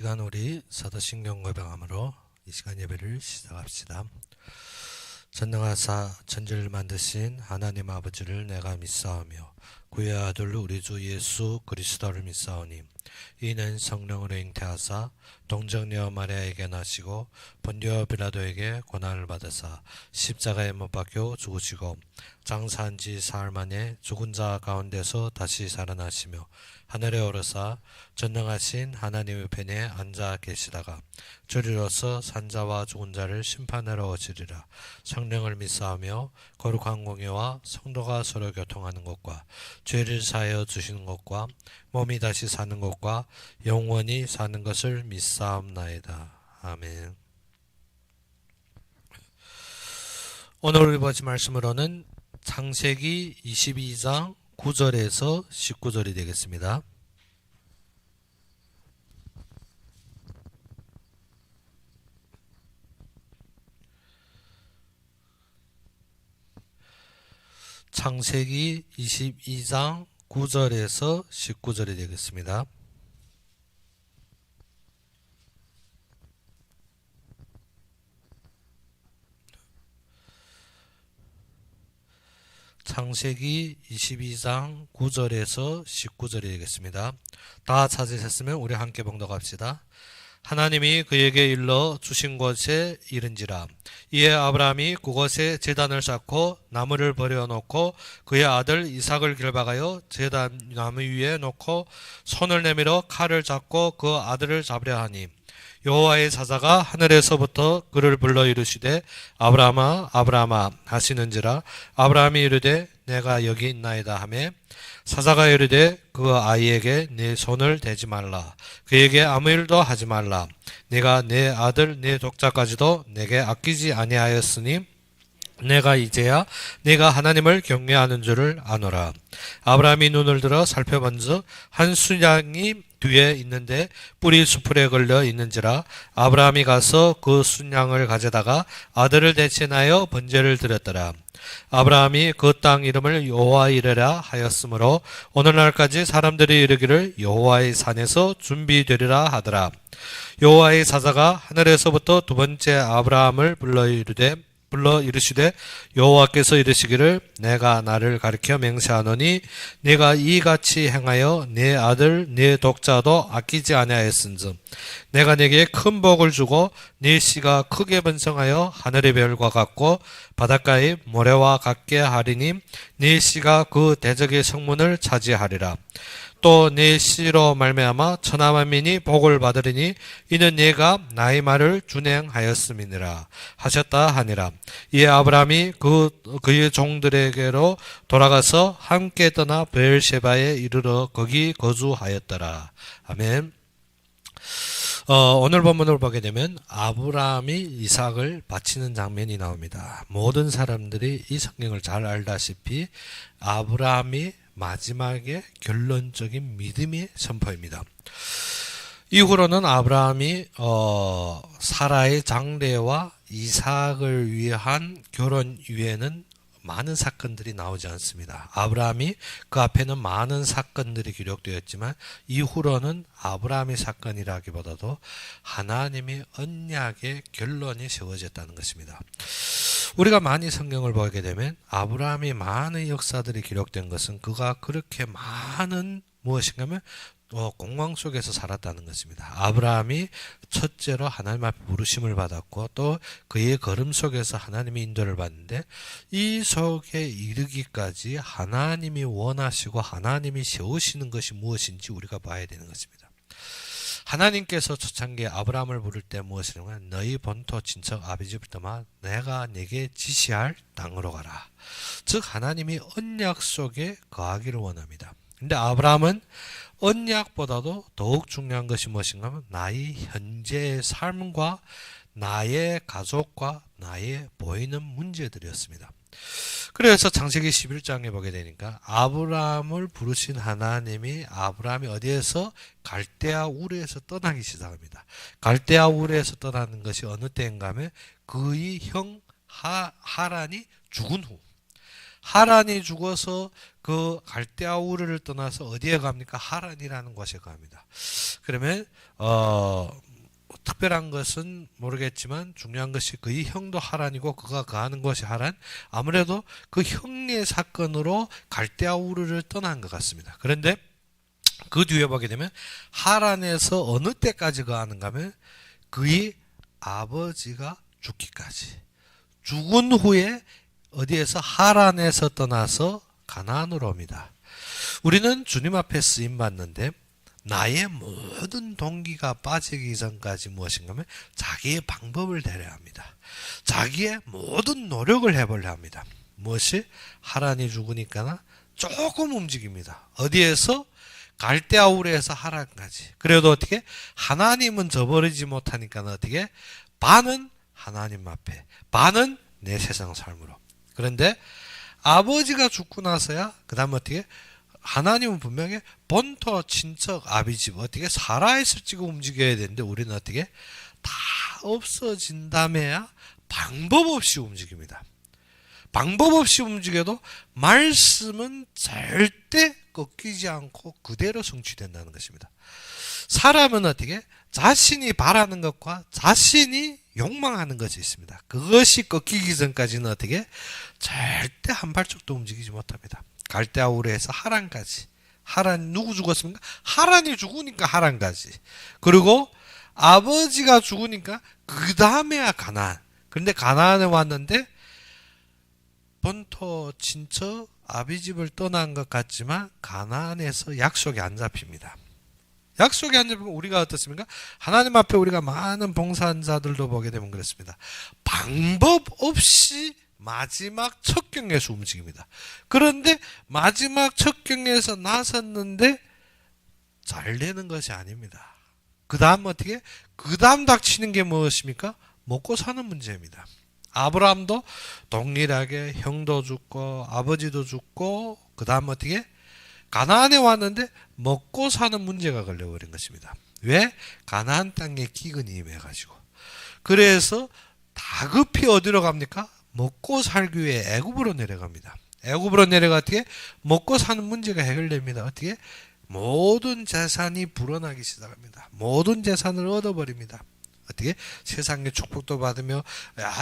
시간 우리 사도신경 고백함으로 이 시간 예배를 시작합시다. 전능하사 천지를 만드신 하나님 아버지를 내가 믿사오며 그의 아들 우리 주 예수 그리스도를 믿사오니 이는 성령으로 잉태하사 동정녀 마리아에게 나시고 본디오 빌라도에게 고난을 받으사 십자가에 못 박혀 죽으시고 장사한 지 사흘 만에 죽은 자 가운데서 다시 살아나시며 하늘에 오르사 전능하신 하나님의 편에 앉아 계시다가 저리로서 산자와 죽은 자를 심판하러 오시리라. 성령을 믿사오며 거룩한 공예와 성도가 서로 교통하는 것과 죄를 사하여 주시는 것과 몸이 다시 사는 것과 영원히 사는 것을 믿사옵나이다. 아멘. 오늘 우리 보지 말씀으로는 창세기 22장 9절에서 19절이 되겠습니다. 창세기 22장 9절에서 19절이 되겠습니다. 창세기 22장 9절에서 19절이 되겠습니다. 다 찾으셨으면 우리 함께 봉독합시다. 하나님이 그에게 일러 주신 곳에 이른지라. 이에 아브라함이 그곳에 제단을 쌓고 나무를 버려놓고 그의 아들 이삭을 결박하여 제단 나무 위에 놓고 손을 내밀어 칼을 잡고 그 아들을 잡으려 하니 여호와의 사자가 하늘에서부터 그를 불러 이르시되 아브라함아 아브라함아 하시는지라. 아브라함이 이르되 내가 여기 있나이다 하매 사자가 이르되 그 아이에게 네 손을 대지 말라. 그에게 아무 일도 하지 말라. 네가 내 아들 내 독자까지도 내게 아끼지 아니하였으니 내가 이제야 네가 하나님을 경외하는 줄을 아노라. 아브라함이 눈을 들어 살펴본즉 한 순양이 뒤에 있는데 뿔이 수풀에 걸려 있는지라. 아브라함이 가서 그 순양을 가져다가 아들을 대신하여 번제를 드렸더라. 아브라함이 그 땅 이름을 여호와 이레라 하였으므로 오늘날까지 사람들이 이르기를 여호와의 산에서 준비되리라 하더라. 여호와의 사자가 하늘에서부터 두 번째 아브라함을 불러 이르시되 여호와께서 이르시기를 내가 나를 가리켜 맹세하노니 네가 이같이 행하여 네 아들 네 독자도 아끼지 아니하였은즉 내가 네게 큰 복을 주고 네 씨가 크게 번성하여 하늘의 별과 같고 바닷가의 모래와 같게 하리니 네 씨가 그 대적의 성문을 차지하리라. 또 내 씨로 말미암아 천하 만민이 복을 받으리니 이는 네가 나의 말을 준행하였음이니라 하셨다 하니라. 이에 아브라함이 그의 종들에게로 돌아가서 함께 떠나 베엘셰바에 이르러 거기 거주하였더라. 아멘. 오늘 본문을 보게 되면 아브라함이 이삭을 바치는 장면이 나옵니다. 모든 사람들이 이 성경을 잘 알다시피 아브라함이 마지막에 결론적인 믿음의 선포입니다. 이후로는 아브라함이 사라의 장래와 이삭을 위한 결혼 이외에는 많은 사건들이 나오지 않습니다. 아브라함이 그 앞에는 많은 사건들이 기록되었지만 이후로는 아브라함의 사건이라기보다도 하나님의 언약의 결론이 세워졌다는 것입니다. 우리가 많이 성경을 보게 되면 아브라함이 많은 역사들이 기록된 것은 그가 그렇게 많은 무엇인가 하면 공황 속에서 살았다는 것입니다. 아브라함이 첫째로 하나님 앞에 부르심을 받았고 또 그의 걸음 속에서 하나님의 인도를 받는데 이 속에 이르기까지 하나님이 원하시고 하나님이 세우시는 것이 무엇인지 우리가 봐야 되는 것입니다. 하나님께서 초창기에 아브라함을 부를 때 무엇이냐면 너희 본토 친척 아비집을 떠나 내가 네게 지시할 땅으로 가라. 즉 하나님이 언약 속에 거하기를 원합니다. 근데 아브라함은 언약보다도 더욱 중요한 것이 무엇인가 하면 나의 현재의 삶과 나의 가족과 나의 보이는 문제들이었습니다. 그래서 창세기 11장에 보게 되니까 아브라함을 부르신 하나님이 아브라함이 어디에서 갈대아 우르에서 떠나기 시작합니다. 갈대아 우르에서 떠나는 것이 어느 때인가 하면 그의 형 하란이 죽은 후 하란이 죽어서 그 갈대아 우르를 떠나서 어디에 갑니까? 하란이라는 곳에 갑니다. 그러면 특별한 것은 모르겠지만 중요한 것이 그의 형도 하란이고 그가 거하는 곳이 하란. 아무래도 그 형의 사건으로 갈대아 우르를 떠난 것 같습니다. 그런데 그 뒤에 보게 되면 하란에서 어느 때까지 거하는가 하면 그의 아버지가 죽기까지. 죽은 후에 어디에서 하란에서 떠나서 가나안으로 옵니다. 우리는 주님 앞에 쓰임 받는데 나의 모든 동기가 빠지기 전까지 무엇인가 하면 자기의 방법을 대려야 합니다. 자기의 모든 노력을 해보려 합니다. 무엇이? 하란이 죽으니까 조금 움직입니다. 어디에서? 갈대아 우르에서 하란까지. 그래도 어떻게? 하나님은 저버리지 못하니까 어떻게? 반은 하나님 앞에, 반은 내 세상 삶으로. 그런데 아버지가 죽고 나서야 그 다음 어떻게? 하나님은 분명히 본토, 친척, 아비집 어떻게 살아있을 지고 움직여야 되는데 우리는 어떻게? 다 없어진 다음에야 방법 없이 움직입니다. 방법 없이 움직여도 말씀은 절대 꺾이지 않고 그대로 성취된다는 것입니다. 사람은 어떻게? 자신이 바라는 것과 자신이 욕망하는 것이 있습니다. 그것이 꺾이기 전까지는 어떻게? 절대 한 발짝도 움직이지 못합니다. 갈대아 우르에서 하란까지. 하란 누구 죽었습니까? 하란이 죽으니까 하란까지. 그리고 아버지가 죽으니까 그 다음에야 가나안. 그런데 가나안에 왔는데 본토 친척 아비집을 떠난 것 같지만 가나안에서 약속이 안 잡힙니다. 약속이 안 잡히면 우리가 어떻습니까? 하나님 앞에 우리가 많은 봉사자들도 보게 되면 그렇습니다. 방법 없이 마지막 첫 경에서 움직입니다. 그런데 마지막 첫 경에서 나섰는데 잘 되는 것이 아닙니다. 그 다음 어떻게? 그 다음 닥치는 게 무엇입니까? 먹고 사는 문제입니다. 아브라함도 동일하게 형도 죽고 아버지도 죽고 그 다음 어떻게? 가나안에 왔는데 먹고 사는 문제가 걸려버린 것입니다. 왜? 가나안 땅에 기근이 임해가지고. 그래서 다급히 어디로 갑니까? 먹고 살기 위해 애굽으로 내려갑니다. 애굽으로 내려가 어떻게? 먹고 사는 문제가 해결됩니다. 어떻게? 모든 재산이 불어나기 시작합니다. 모든 재산을 얻어버립니다. 어떻게? 세상의 축복도 받으며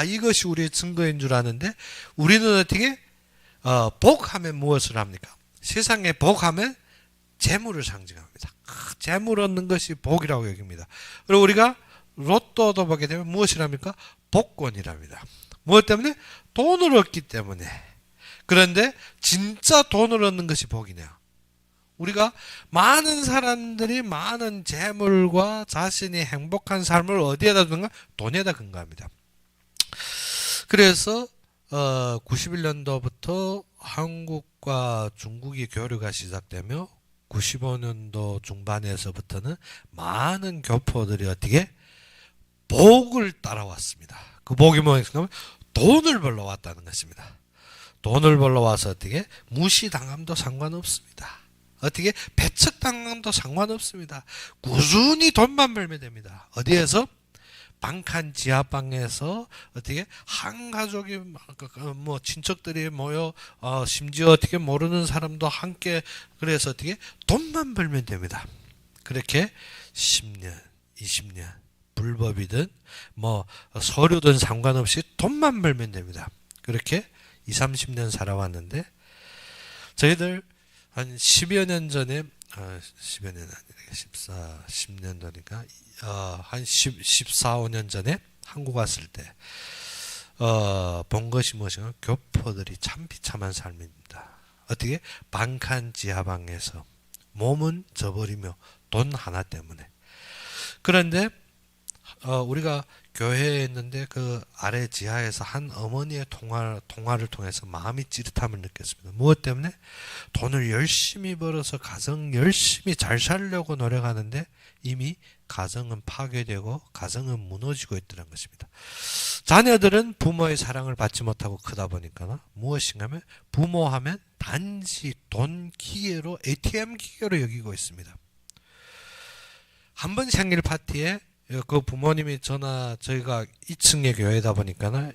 이것이 우리의 증거인 줄 아는데 우리는 어떻게? 복하면 무엇을 합니까? 세상에 복하면 재물을 상징합니다. 재물 얻는 것이 복이라고 여깁니다. 그리고 우리가 로또도 보게 되면 무엇이랍니까? 복권이랍니다. 무엇 때문에? 돈을 얻기 때문에. 그런데 진짜 돈을 얻는 것이 복이냐? 우리가 많은 사람들이 많은 재물과 자신이 행복한 삶을 어디에다 두는가? 돈에다 근거합니다. 그래서 91년도부터 한국과 중국이 교류가 시작되며 95년도 중반에서부터는 많은 교포들이 어떻게? 복을 따라왔습니다. 그 복이 뭐였냐면 돈을 벌러 왔다는 것입니다. 돈을 벌러 와서 어떻게? 무시당함도 상관없습니다. 어떻게? 배척당함도 상관없습니다. 꾸준히 돈만 벌면 됩니다. 어디에서? 방칸 지하방에서 어떻게? 한 가족이 뭐 친척들이 모여 심지어 어떻게 모르는 사람도 함께 그래서 어떻게? 돈만 벌면 됩니다. 그렇게 10년, 20년 불법이든 뭐 서류든 상관없이 돈만 벌면 됩니다. 그렇게 20, 30년 살아왔는데 저희들 한 10여 년 전에 10여 년 아니라 10년 전이니까 한 14, 15년 전에 한국 왔을 때 본 것이 무엇인가? 교포들이 참 비참한 삶입니다. 어떻게? 방칸 지하방에서 몸은 져버리며 돈 하나 때문에. 그런데 우리가 교회에 있는데 그 아래 지하에서 한 어머니의 통화를 통해서 마음이 찌릿함을 느꼈습니다. 무엇 때문에? 돈을 열심히 벌어서 가정 열심히 잘 살려고 노력하는데 이미 가정은 파괴되고 가정은 무너지고 있다는 것입니다. 자녀들은 부모의 사랑을 받지 못하고 크다 보니까 무엇인가 하면 부모하면 단지 돈 기계로 ATM 기계로 여기고 있습니다. 한 번 생일 파티에 그 부모님이 저희가 2층의 교회다 보니까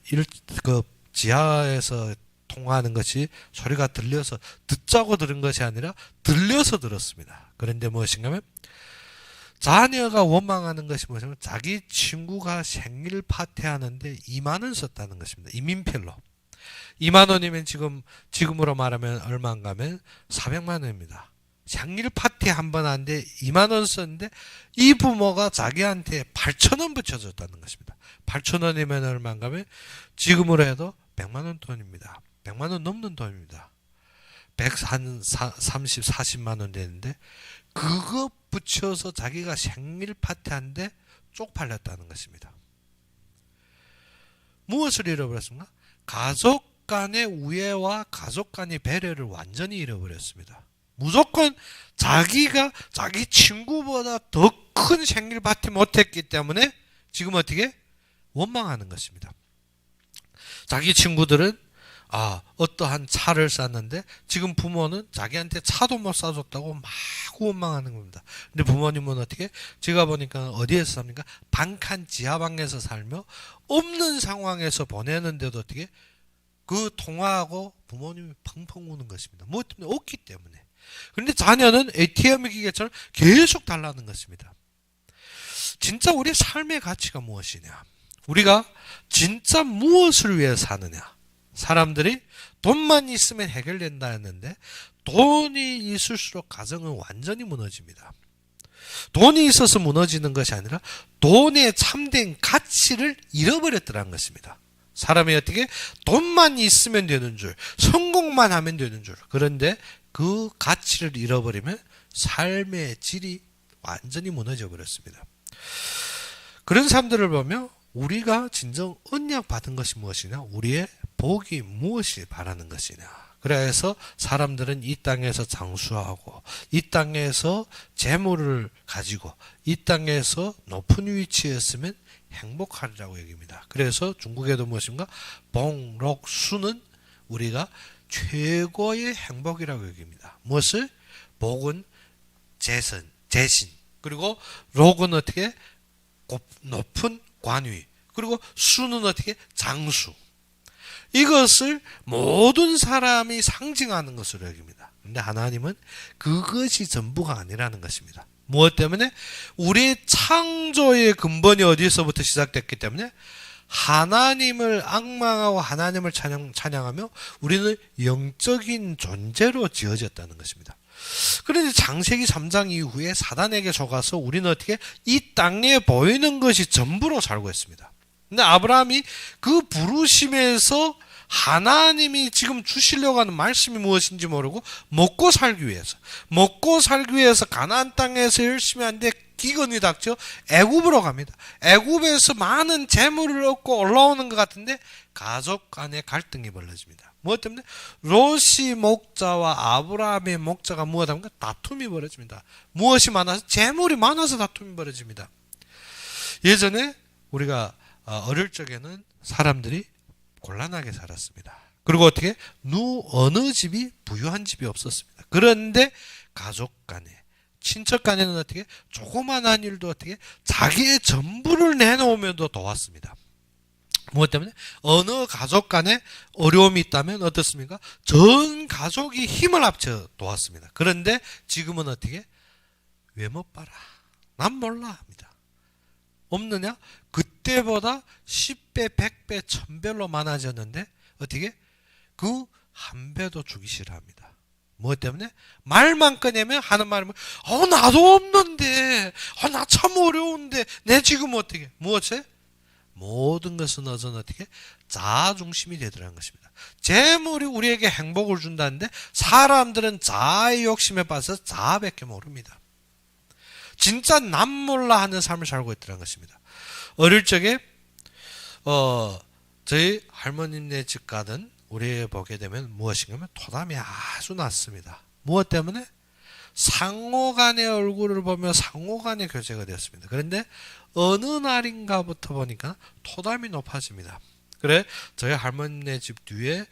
그 지하에서 통화하는 것이 소리가 들려서 듣자고 들은 것이 아니라 들려서 들었습니다. 그런데 무엇인가 하면 자녀가 원망하는 것이 무엇이냐면 자기 친구가 생일 파티하는데 2만 원 썼다는 것입니다. 이민필로. 2만 원이면 지금으로 말하면 얼마인가 하면 400만 원입니다. 생일 파티 한 번 하는데 2만 원 썼는데 이 부모가 자기한테 8천 원 붙여줬다는 것입니다. 8천 원이면 얼마인가 하면 지금으로 해도 100만 원 돈입니다. 100만 원 넘는 돈입니다. 130, 40만 원 되는데 그거 붙여서 자기가 생일 파티 하는데 쪽팔렸다는 것입니다. 무엇을 잃어버렸습니까? 가족 간의 우애와 가족 간의 배려를 완전히 잃어버렸습니다. 무조건 자기 친구보다 더 큰 생일 파티 못했기 때문에 지금 어떻게 원망하는 것입니다. 자기 친구들은 어떠한 차를 쌌는데 지금 부모는 자기한테 차도 못 사줬다고 막 원망하는 겁니다. 근데 부모님은 어떻게? 제가 보니까 어디에서 삽니까? 반칸 지하방에서 살며 없는 상황에서 보내는데도 어떻게? 그 통화하고 부모님이 펑펑 우는 것입니다. 뭐 때문에? 없기 때문에. 그런데 자녀는 ATM 기계처럼 계속 달라는 것입니다. 진짜 우리의 삶의 가치가 무엇이냐? 우리가 진짜 무엇을 위해 사느냐? 사람들이 돈만 있으면 해결된다 했는데 돈이 있을수록 가정은 완전히 무너집니다. 돈이 있어서 무너지는 것이 아니라 돈의 참된 가치를 잃어버렸더라는 것입니다. 사람이 어떻게 돈만 있으면 되는 줄, 성공만 하면 되는 줄. 그런데 그 가치를 잃어버리면 삶의 질이 완전히 무너져 버렸습니다. 그런 사람들을 보면 우리가 진정 언약 받은 것이 무엇이냐? 우리의 복이 무엇이 바라는 것이냐? 그래서 사람들은 이 땅에서 장수하고 이 땅에서 재물을 가지고 이 땅에서 높은 위치에 있으면 행복하리라고 얘기합니다. 그래서 중국에도 무엇인가? 복록수는 우리가 최고의 행복이라고 얘기합니다. 무엇을? 복은 재신, 그리고 록은 어떻게? 높은 관위, 그리고 수는 어떻게? 장수. 이것을 모든 사람이 상징하는 것으로 여깁니다. 그런데 하나님은 그것이 전부가 아니라는 것입니다. 무엇 때문에? 우리 창조의 근본이 어디서부터 시작됐기 때문에 하나님을 앙망하고 하나님을 찬양하며 우리는 영적인 존재로 지어졌다는 것입니다. 그런데 창세기 3장 이후에 사단에게 속아서 우리는 어떻게 이 땅에 보이는 것이 전부로 살고 있습니다. 근데 아브라함이 그 부르심에서 하나님이 지금 주시려고 하는 말씀이 무엇인지 모르고 먹고 살기 위해서 가나안 땅에서 열심히 하는데 기근이 닥쳐 애굽으로 갑니다. 애굽에서 많은 재물을 얻고 올라오는 것 같은데 가족 간의 갈등이 벌어집니다. 무엇 때문에? 롯이 목자와 아브라함의 목자가 무엇합니까? 다툼이 벌어집니다. 무엇이 많아서? 재물이 많아서 다툼이 벌어집니다. 예전에 우리가 어릴 적에는 사람들이 곤란하게 살았습니다. 그리고 어떻게? 어느 집이 부유한 집이 없었습니다. 그런데 가족 간에, 친척 간에는 어떻게? 조그만한 일도 어떻게? 자기의 전부를 내놓으면도 도왔습니다. 무엇 때문에? 어느 가족 간에 어려움이 있다면 어떻습니까? 전 가족이 힘을 합쳐 도왔습니다. 그런데 지금은 어떻게? 왜 못 봐라? 난 몰라 합니다. 없느냐? 그때보다 10배, 100배, 1000배로 많아졌는데 어떻게? 그 한 배도 주기 싫어합니다. 무엇 때문에? 말만 꺼내면 하는 말은 나도 없는데 나 참 어려운데 내 지금 어떻게? 무엇에? 모든 것은 어떻게? 자아중심이 되더라는 것입니다. 재물이 우리에게 행복을 준다는데 사람들은 자아의 욕심에 빠져서 자아밖에 모릅니다. 진짜 남 몰라 하는 삶을 살고 있더라는 것입니다. 어릴 적에 저희 할머니네 집 가든 우리 보게 되면 무엇인가 하면 토담이 아주 낮습니다. 무엇 때문에? 상호간의 얼굴을 보며 상호간의 교제가 되었습니다. 그런데 어느 날인가부터 보니까 토담이 높아집니다. 그래 저희 할머니네 집 뒤에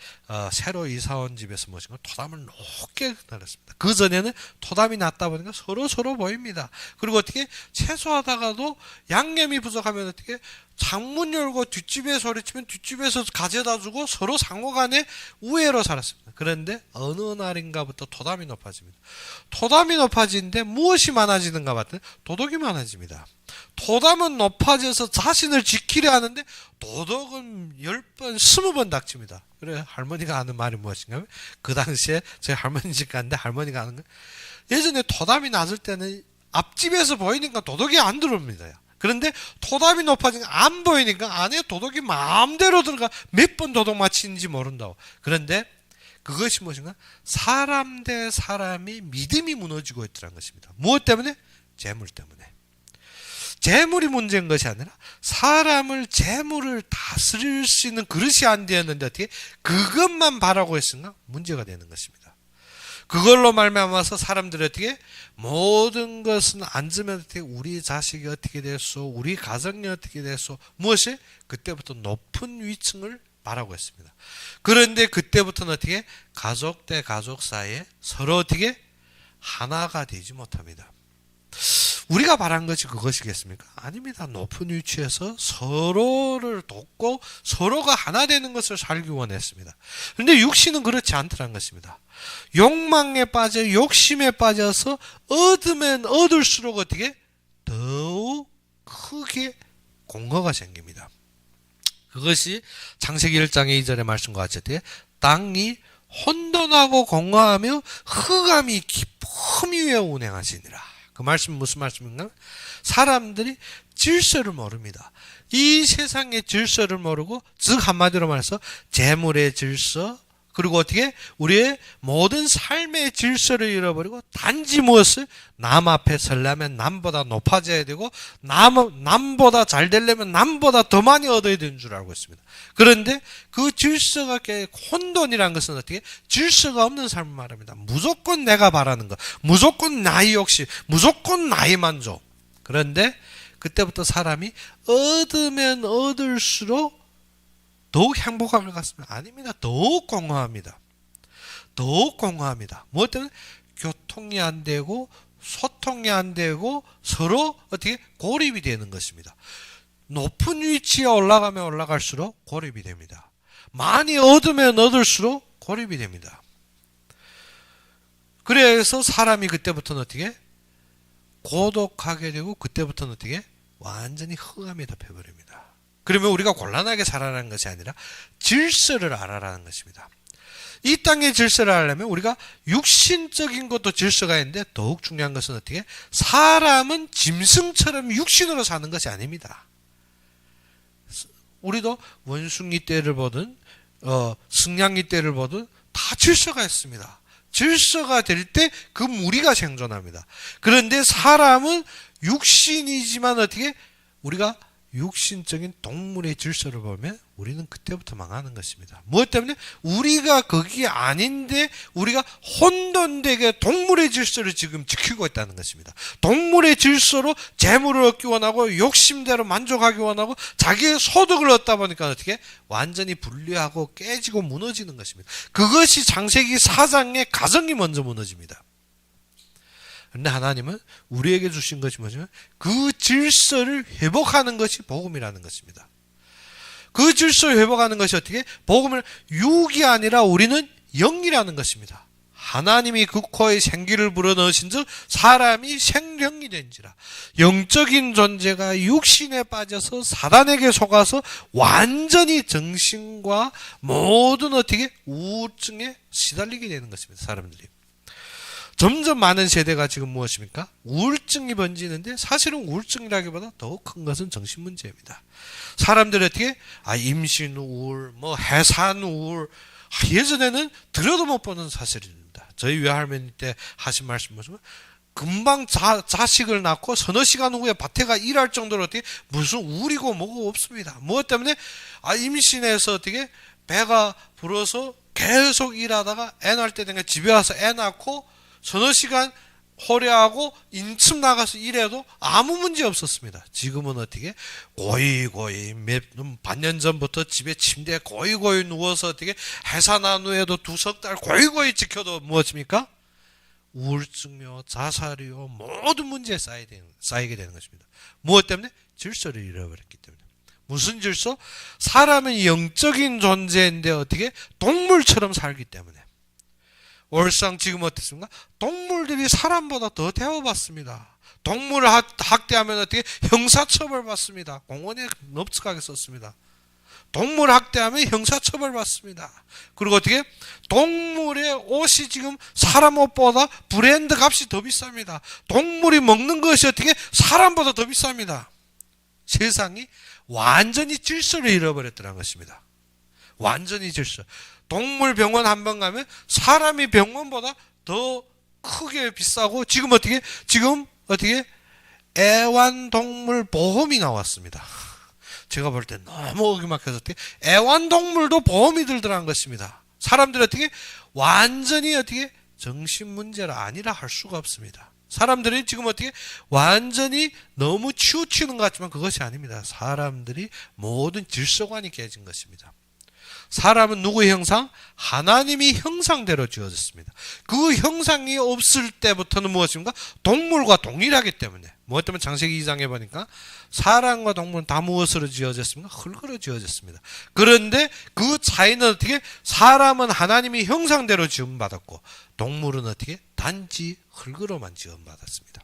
새로 이사온 집에서 무엇인가 토담을 높게 달았습니다. 그 전에는 토담이 낮다 보니까 서로 보입니다. 그리고 어떻게 채소하다가도 양념이 부족하면 어떻게 창문 열고 뒷집에 소리치면 뒷집에서 가져다 주고 서로 상호간에 우애로 살았습니다. 그런데 어느 날인가부터 토담이 높아집니다. 토담이 높아지는데 무엇이 많아지는가 봤더니 도덕이 많아집니다. 토담은 높아져서 자신을 지키려 하는데 도덕은 10번, 20번 닥칩니다. 그래 할머니가 하는 말이 무엇인가 하면 그 당시에 저희 할머니 집 갔는데 할머니가 하는 거 예전에 토담이 낮을 때는 앞집에서 보이니까 도덕이 안 들어옵니다. 그런데 토담이 높아지니까 안 보이니까 안에 도덕이 마음대로 들어가 몇 번 도덕 맞히는지 모른다고. 그런데 그것이 무엇인가? 사람 대 사람이 믿음이 무너지고 있더라는 것입니다. 무엇 때문에? 재물 때문에. 재물이 문제인 것이 아니라 사람을 재물을 다스릴 수 있는 그릇이 안 되었는데 어떻게 그것만 바라고 했으니까 문제가 되는 것입니다. 그걸로 말미암아서 사람들이 어떻게 모든 것은 앉으면 어떻게 우리 자식이 어떻게 됐소, 우리 가정이 어떻게 됐소, 무엇이 그때부터 높은 위층을 바라고 했습니다. 그런데 그때부터는 어떻게 가족 대 가족 사이에 서로 어떻게 하나가 되지 못합니다. 우리가 바란 것이 그것이겠습니까? 아닙니다. 높은 위치에서 서로를 돕고 서로가 하나 되는 것을 살기 원했습니다. 그런데 육신은 그렇지 않더라는 것입니다. 욕망에 빠져 욕심에 빠져서 얻으면 얻을수록 어떻게 더욱 크게 공허가 생깁니다. 그것이 창세기 1장의 2절의 말씀과 같이 땅이 혼돈하고 공허하며 흑암이 깊음 위에 운행하시니라. 그 말씀은 무슨 말씀인가? 사람들이 질서를 모릅니다. 이 세상의 질서를 모르고 즉 한마디로 말해서 재물의 질서 그리고 어떻게 우리의 모든 삶의 질서를 잃어버리고 단지 무엇을 남 앞에 서려면 남보다 높아져야 되고 남보다 잘 되려면 남보다 더 많이 얻어야 되는 줄 알고 있습니다. 그런데 그 질서가 혼돈이라는 것은 어떻게 질서가 없는 삶을 말합니다. 무조건 내가 바라는 것, 무조건 나의 욕심, 무조건 나의 만족. 그런데 그때부터 사람이 얻으면 얻을수록 더욱 행복할 것 같습니다. 아닙니다. 더욱 공허합니다. 더욱 공허합니다. 무엇 때문에? 교통이 안 되고 소통이 안 되고 서로 어떻게 고립이 되는 것입니다. 높은 위치에 올라가면 올라갈수록 고립이 됩니다. 많이 얻으면 얻을수록 고립이 됩니다. 그래서 사람이 그때부터는 어떻게? 고독하게 되고 그때부터는 어떻게? 완전히 흑암에 덮여버립니다. 그러면 우리가 곤란하게 살아라는 것이 아니라 질서를 알아라는 것입니다. 이 땅의 질서를 알려면 우리가 육신적인 것도 질서가 있는데 더욱 중요한 것은 어떻게? 사람은 짐승처럼 육신으로 사는 것이 아닙니다. 우리도 원숭이 떼를 보든 승냥이 떼를 보든 다 질서가 있습니다. 질서가 될 때 그 무리가 생존합니다. 그런데 사람은 육신이지만 어떻게? 우리가 육신적인 동물의 질서를 보면 우리는 그때부터 망하는 것입니다. 무엇 때문에? 우리가 거기 아닌데 우리가 혼돈되게 동물의 질서를 지금 지키고 있다는 것입니다. 동물의 질서로 재물을 얻기 원하고 욕심대로 만족하기 원하고 자기의 소득을 얻다 보니까 어떻게? 완전히 분리하고 깨지고 무너지는 것입니다. 그것이 창세기 4장의 가정이 먼저 무너집니다. 그런데 하나님은 우리에게 주신 것이 뭐냐면 그 질서를 회복하는 것이 복음이라는 것입니다. 그 질서를 회복하는 것이 어떻게? 복음을 육이 아니라 우리는 영이라는 것입니다. 하나님이 그 코에 생기를 불어넣으신 즉 사람이 생명이 된지라. 영적인 존재가 육신에 빠져서 사단에게 속아서 완전히 정신과 모든 어떻게 우울증에 시달리게 되는 것입니다. 사람들이. 점점 많은 세대가 지금 무엇입니까? 우울증이 번지는데 사실은 우울증이라기보다 더 큰 것은 정신 문제입니다. 사람들이 어떻게? 임신 우울, 해산 우울, 예전에는 들어도 못 보는 사실입니다. 저희 외할머니 때 하신 말씀 보시면 금방 자식을 낳고 서너 시간 후에 밭에 가 일할 정도로 어떻게 무슨 우울이고 뭐고 없습니다. 무엇 때문에? 임신해서 어떻게 배가 불어서 계속 일하다가 애 낳을 때 되니까 집에 와서 애 낳고 서너 시간 호래하고 인층 나가서 일해도 아무 문제 없었습니다. 지금은 어떻게? 고이고이 반년 전부터 집에 침대에 고이고이 누워서 어떻게 해산한 후에도 두석 달 고이고이 지켜도 무엇입니까? 우울증이요, 자살이요, 모든 문제에 쌓이게 되는 것입니다. 무엇 때문에? 질서를 잃어버렸기 때문에. 무슨 질서? 사람은 영적인 존재인데 어떻게? 동물처럼 살기 때문에. 월상 지금 어떻습니까? 동물들이 사람보다 더 대우받습니다. 동물을 학대하면 어떻게? 형사처벌 받습니다. 공원에 넙죽하게 썼습니다. 동물 학대하면 형사처벌 받습니다. 그리고 어떻게? 동물의 옷이 지금 사람 옷보다 브랜드 값이 더 비쌉니다. 동물이 먹는 것이 어떻게? 사람보다 더 비쌉니다. 세상이 완전히 질서를 잃어버렸다는 것입니다. 완전히 질서. 동물 병원 한 번 가면 사람이 병원보다 더 크게 비싸고 지금 어떻게? 애완동물 보험이 나왔습니다. 제가 볼 때 너무 어기 막혀서 어떻게? 애완동물도 보험이 들더라는 것입니다. 사람들이 어떻게? 완전히 어떻게? 정신 문제가 아니라 할 수가 없습니다. 사람들이 지금 어떻게? 완전히 너무 치우치는 것 같지만 그것이 아닙니다. 사람들이 모든 질서관이 깨진 것입니다. 사람은 누구의 형상? 하나님이 형상대로 지어졌습니다. 그 형상이 없을 때부터는 무엇입니까? 동물과 동일하기 때문에. 무엇 때문에 창세기 2장에 보니까 사람과 동물은 다 무엇으로 지어졌습니까? 흙으로 지어졌습니다. 그런데 그 차이는 어떻게? 사람은 하나님이 형상대로 지음받았고 동물은 어떻게? 단지 흙으로만 지음받았습니다.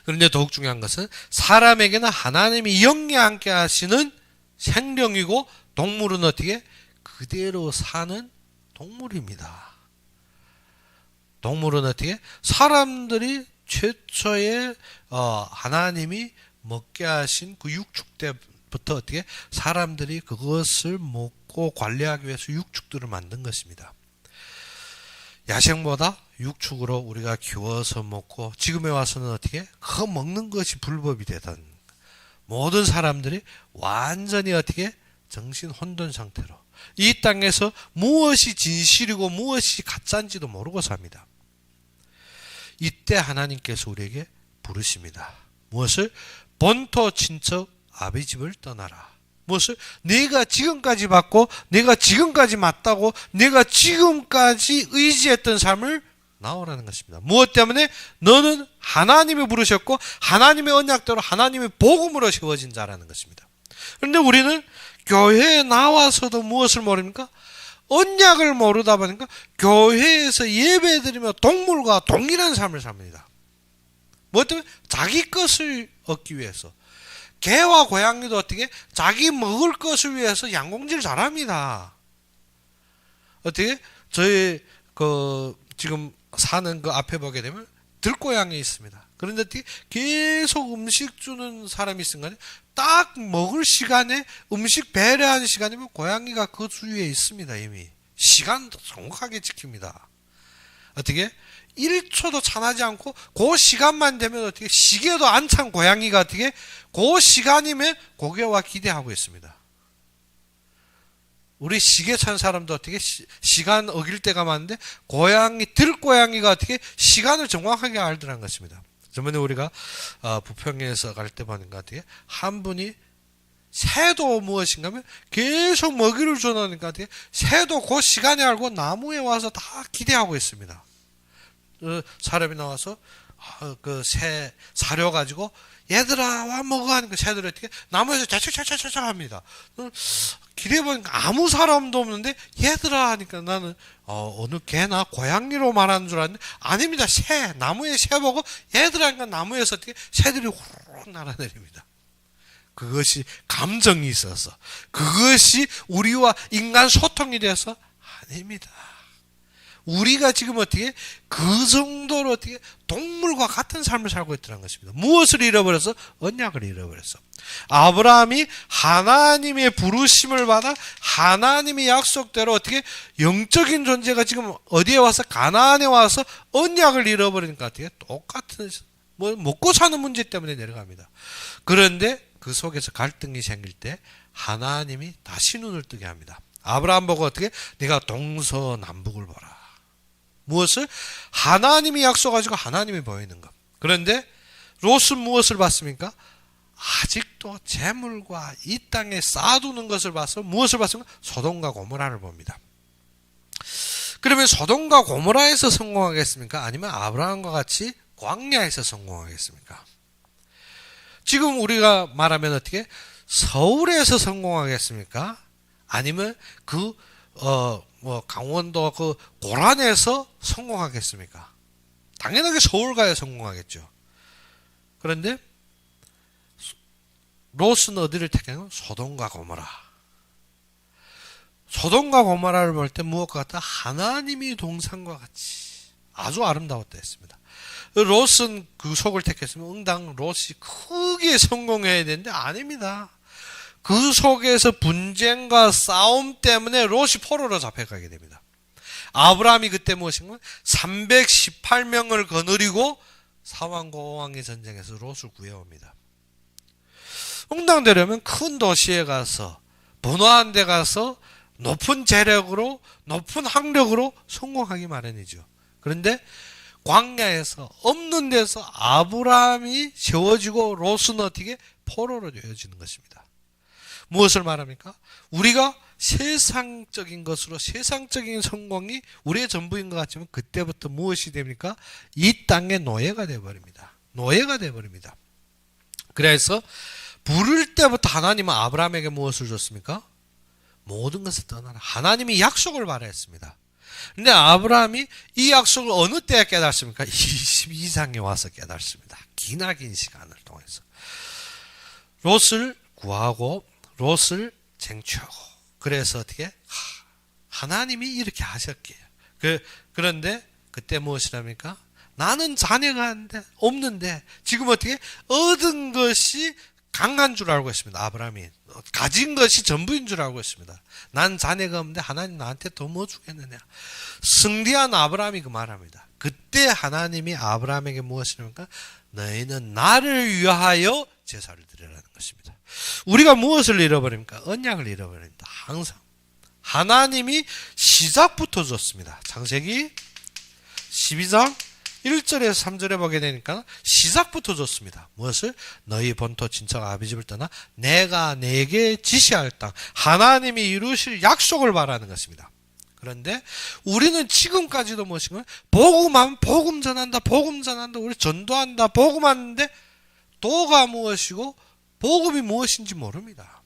그런데 더욱 중요한 것은 사람에게는 하나님이 영에 함께 하시는 생명이고 동물은 어떻게? 그대로 사는 동물입니다. 동물은 어떻게? 사람들이 최초에 하나님이 먹게 하신 그 육축 때부터 어떻게? 사람들이 그것을 먹고 관리하기 위해서 육축들을 만든 것입니다. 야생보다 육축으로 우리가 키워서 먹고 지금에 와서는 어떻게? 그 먹는 것이 불법이 되던 모든 사람들이 완전히 어떻게? 정신 혼돈 상태로 이 땅에서 무엇이 진실이고 무엇이 가짜인지도 모르고 삽니다. 이때 하나님께서 우리에게 부르십니다. 무엇을? 본토 친척 아비 집을 떠나라. 무엇을? 내가 지금까지 받고 내가 지금까지 맞다고 내가 지금까지 의지했던 삶을 나오라는 것입니다. 무엇 때문에? 너는 하나님이 부르셨고 하나님의 언약대로 하나님의 복음으로 세워진 자라는 것입니다. 그런데 우리는 교회에 나와서도 무엇을 모릅니까? 언약을 모르다 보니까 교회에서 예배드리며 동물과 동일한 삶을 삽니다. 뭐 때문에? 자기 것을 얻기 위해서. 개와 고양이도 어떻게? 자기 먹을 것을 위해서 양공질 잘합니다. 어떻게? 저희 지금 사는 그 앞에 보게 되면 들고양이 있습니다. 그런데 계속 음식 주는 사람이 있으니까 딱 먹을 시간에 음식 배려하는 시간이면 고양이가 그 주위에 있습니다. 이미 시간도 정확하게 지킵니다. 어떻게? 1초도 차나지 않고 그 시간만 되면 어떻게? 시계도 안 찬 고양이가 어떻게? 그 시간이면 고개와 기대하고 있습니다. 우리 시계 찬 사람도 어떻게? 시간 어길 때가 많은데 들고양이가 어떻게? 시간을 정확하게 알더라는 것입니다. 저번에 우리가 부평에서 갈 때 보니까 어떻게? 한 분이 새도 무엇인가 하면 계속 먹이를 줘놓으니까 어떻게? 새도 그 시간에 알고 나무에 와서 다 기대하고 있습니다. 사람이 나와서 그 새 사료 가지고 얘들아 와 먹어 하니까 새들이 어떻게? 나무에서 차차차차차 합니다. 기대해보니까 아무 사람도 없는데 얘들아 하니까 나는 어느 개나 고양이로 말하는 줄 알았는데 아닙니다. 새, 나무에 새 보고 얘들아 하니까 나무에서 어떻게? 새들이 후루룩 날아내립니다. 그것이 감정이 있어서 그것이 우리와 인간 소통이 되어서 아닙니다. 우리가 지금 어떻게? 그 정도로 어떻게? 동물과 같은 삶을 살고 있다는 것입니다. 무엇을 잃어버려서? 언약을 잃어버렸어. 아브라함이 하나님의 부르심을 받아 하나님의 약속대로 어떻게? 영적인 존재가 지금 어디에 와서? 가나안에 와서 언약을 잃어버리니까 어떻게? 똑같은 먹고 사는 문제 때문에 내려갑니다. 그런데 그 속에서 갈등이 생길 때 하나님이 다시 눈을 뜨게 합니다. 아브라함 보고 어떻게? 네가 동서남북을 보라. 무엇을? 하나님이 약속하시고 하나님이 보이는 것. 그런데 롯은 무엇을 봤습니까? 아직도 재물과 이 땅에 쌓아두는 것을 봐서 무엇을 봤습니까? 소돔과 고모라를 봅니다. 그러면 소돔과 고모라에서 성공하겠습니까? 아니면 아브라함과 같이 광야에서 성공하겠습니까? 지금 우리가 말하면 어떻게? 서울에서 성공하겠습니까? 아니면 강원도 그 고란에서 성공하겠습니까? 당연하게 서울 가야 성공하겠죠. 그런데 롯은 어디를 택했냐면 소돔과 고모라. 소돔과 고모라를 볼 때 무엇과 같다? 하나님이 동산과 같이 아주 아름다웠다 했습니다. 롯은 그 속을 택했으면 응당 롯이 크게 성공해야 되는데 아닙니다. 그 속에서 분쟁과 싸움 때문에 롯이 포로로 잡혀가게 됩니다. 아브라함이 그때 무엇인가? 318명을 거느리고 사왕과 오왕의 전쟁에서 롯을 구해옵니다. 응당되려면 큰 도시에 가서 번화한 데 가서 높은 재력으로 높은 학력으로 성공하기 마련이죠. 그런데 광야에서 없는 데서 아브라함이 세워지고 롯은 어떻게 포로로 되어지는 것입니다. 무엇을 말합니까? 우리가 세상적인 것으로 세상적인 성공이 우리의 전부인 것 같지만 그때부터 무엇이 됩니까? 이 땅의 노예가 되어버립니다. 노예가 되어버립니다. 그래서 부를 때부터 하나님은 아브라함에게 무엇을 줬습니까? 모든 것을 떠나라. 하나님이 약속을 말했습니다. 근데 아브라함이 이 약속을 어느 때에 깨닫습니까? 22장에 와서 깨닫습니다. 기나긴 시간을 통해서. 롯을 구하고 롯을 쟁취하고 그래서 어떻게? 하나님이 이렇게 하셨기에. 그런데 그때 무엇이랍니까? 나는 자녀가 없는데 지금 어떻게? 얻은 것이 강한 줄 알고 있습니다. 아브라함이. 가진 것이 전부인 줄 알고 있습니다. 난 자녀가 없는데 하나님 나한테 더 뭐 주겠느냐. 승리한 아브라함이 그 말합니다. 그때 하나님이 아브라함에게 무엇이랍니까? 너희는 나를 위하여 제사를 드리라는 것입니다. 우리가 무엇을 잃어버립니까? 언약을 잃어버립니다. 항상. 하나님이 시작부터 줬습니다. 창세기 12장 1절에서 3절에 보게 되니까 시작부터 줬습니다. 무엇을? 너희 본토 친척 아비집을 떠나 내가 내게 지시할 땅. 하나님이 이루실 약속을 말하는 것입니다. 그런데 우리는 지금까지도 무엇인가요? 복음하면 복음 전한다. 복음 전한다. 우리 전도한다. 복음하는데 도가 무엇이고 복음이 무엇인지 모릅니다.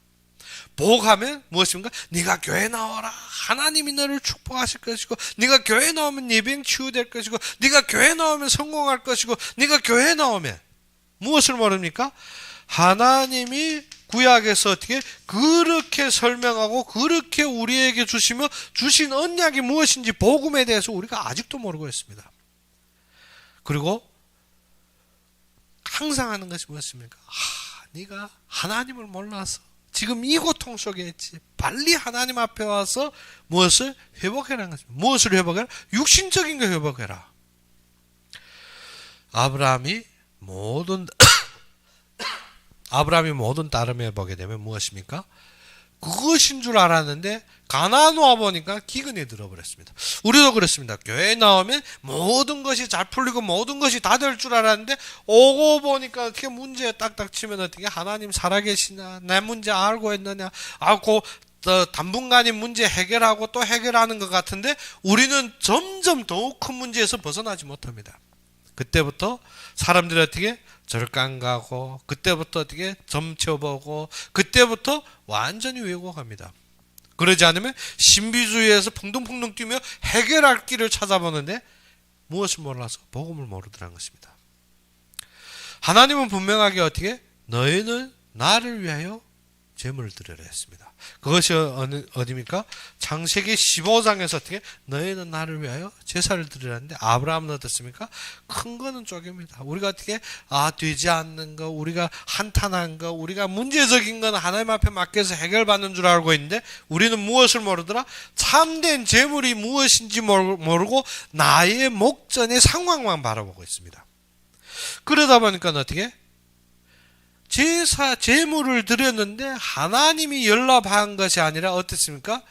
복하면 무엇입니까? 네가 교회 나와라. 하나님이 너를 축복하실 것이고 네가 교회 나오면 네 병 치유될 것이고 네가 교회 나오면 성공할 것이고 네가 교회 나오면 무엇을 모릅니까? 하나님이 구약에서 어떻게 그렇게 설명하고 그렇게 우리에게 주시며 주신 언약이 무엇인지 복음에 대해서 우리가 아직도 모르고 있습니다. 그리고 항상 하는 것이 무엇입니까? 네가 하나님을 몰라서 지금 이 고통 속에 있지. 빨리 하나님 앞에 와서 무엇을 회복해라는 것입니다. 무엇을 회복해라? 육신적인 거 회복해라. 아브라함이 모든 따름에 보게 되면 무엇입니까? 그것인 줄 알았는데 가나안 와 보니까 기근이 들어버렸습니다. 우리도 그렇습니다. 교회에 나오면 모든 것이 잘 풀리고 모든 것이 다 될 줄 알았는데 오고 보니까 어떻게 문제에 딱딱 치면 어떻게 하나님 살아계시냐, 내 문제 알고 있느냐, 당분간인 문제 해결하고 또 해결하는 것 같은데 우리는 점점 더욱 큰 문제에서 벗어나지 못합니다. 그때부터 사람들이 어떻게 절간 가고 그때부터 어떻게 점쳐보고 그때부터 완전히 왜곡합니다. 그러지 않으면 신비주의에서 풍덩풍덩 뛰며 해결할 길을 찾아보는데 무엇을 몰라서 복음을 모르더라는 것입니다. 하나님은 분명하게 어떻게 너희는 나를 위하여 제물을 드리라 했습니다. 그것이 어디입니까? 창세기 15장에서 어떻게 너희는 나를 위하여 제사를 드리라는데 아브라함은 어떻습니까? 큰 거는 쪼개입니다. 우리가 어떻게 되지 않는 거, 우리가 한탄한 거, 우리가 문제적인 건 하나님 앞에 맡겨서 해결받는 줄 알고 있는데 우리는 무엇을 모르더라? 참된 제물이 무엇인지 모르고 나의 목전의 상황만 바라보고 있습니다. 그러다 보니까 어떻게? 제물을 드렸는데 하나님이 연락한 것이 아니라 어떻습니까?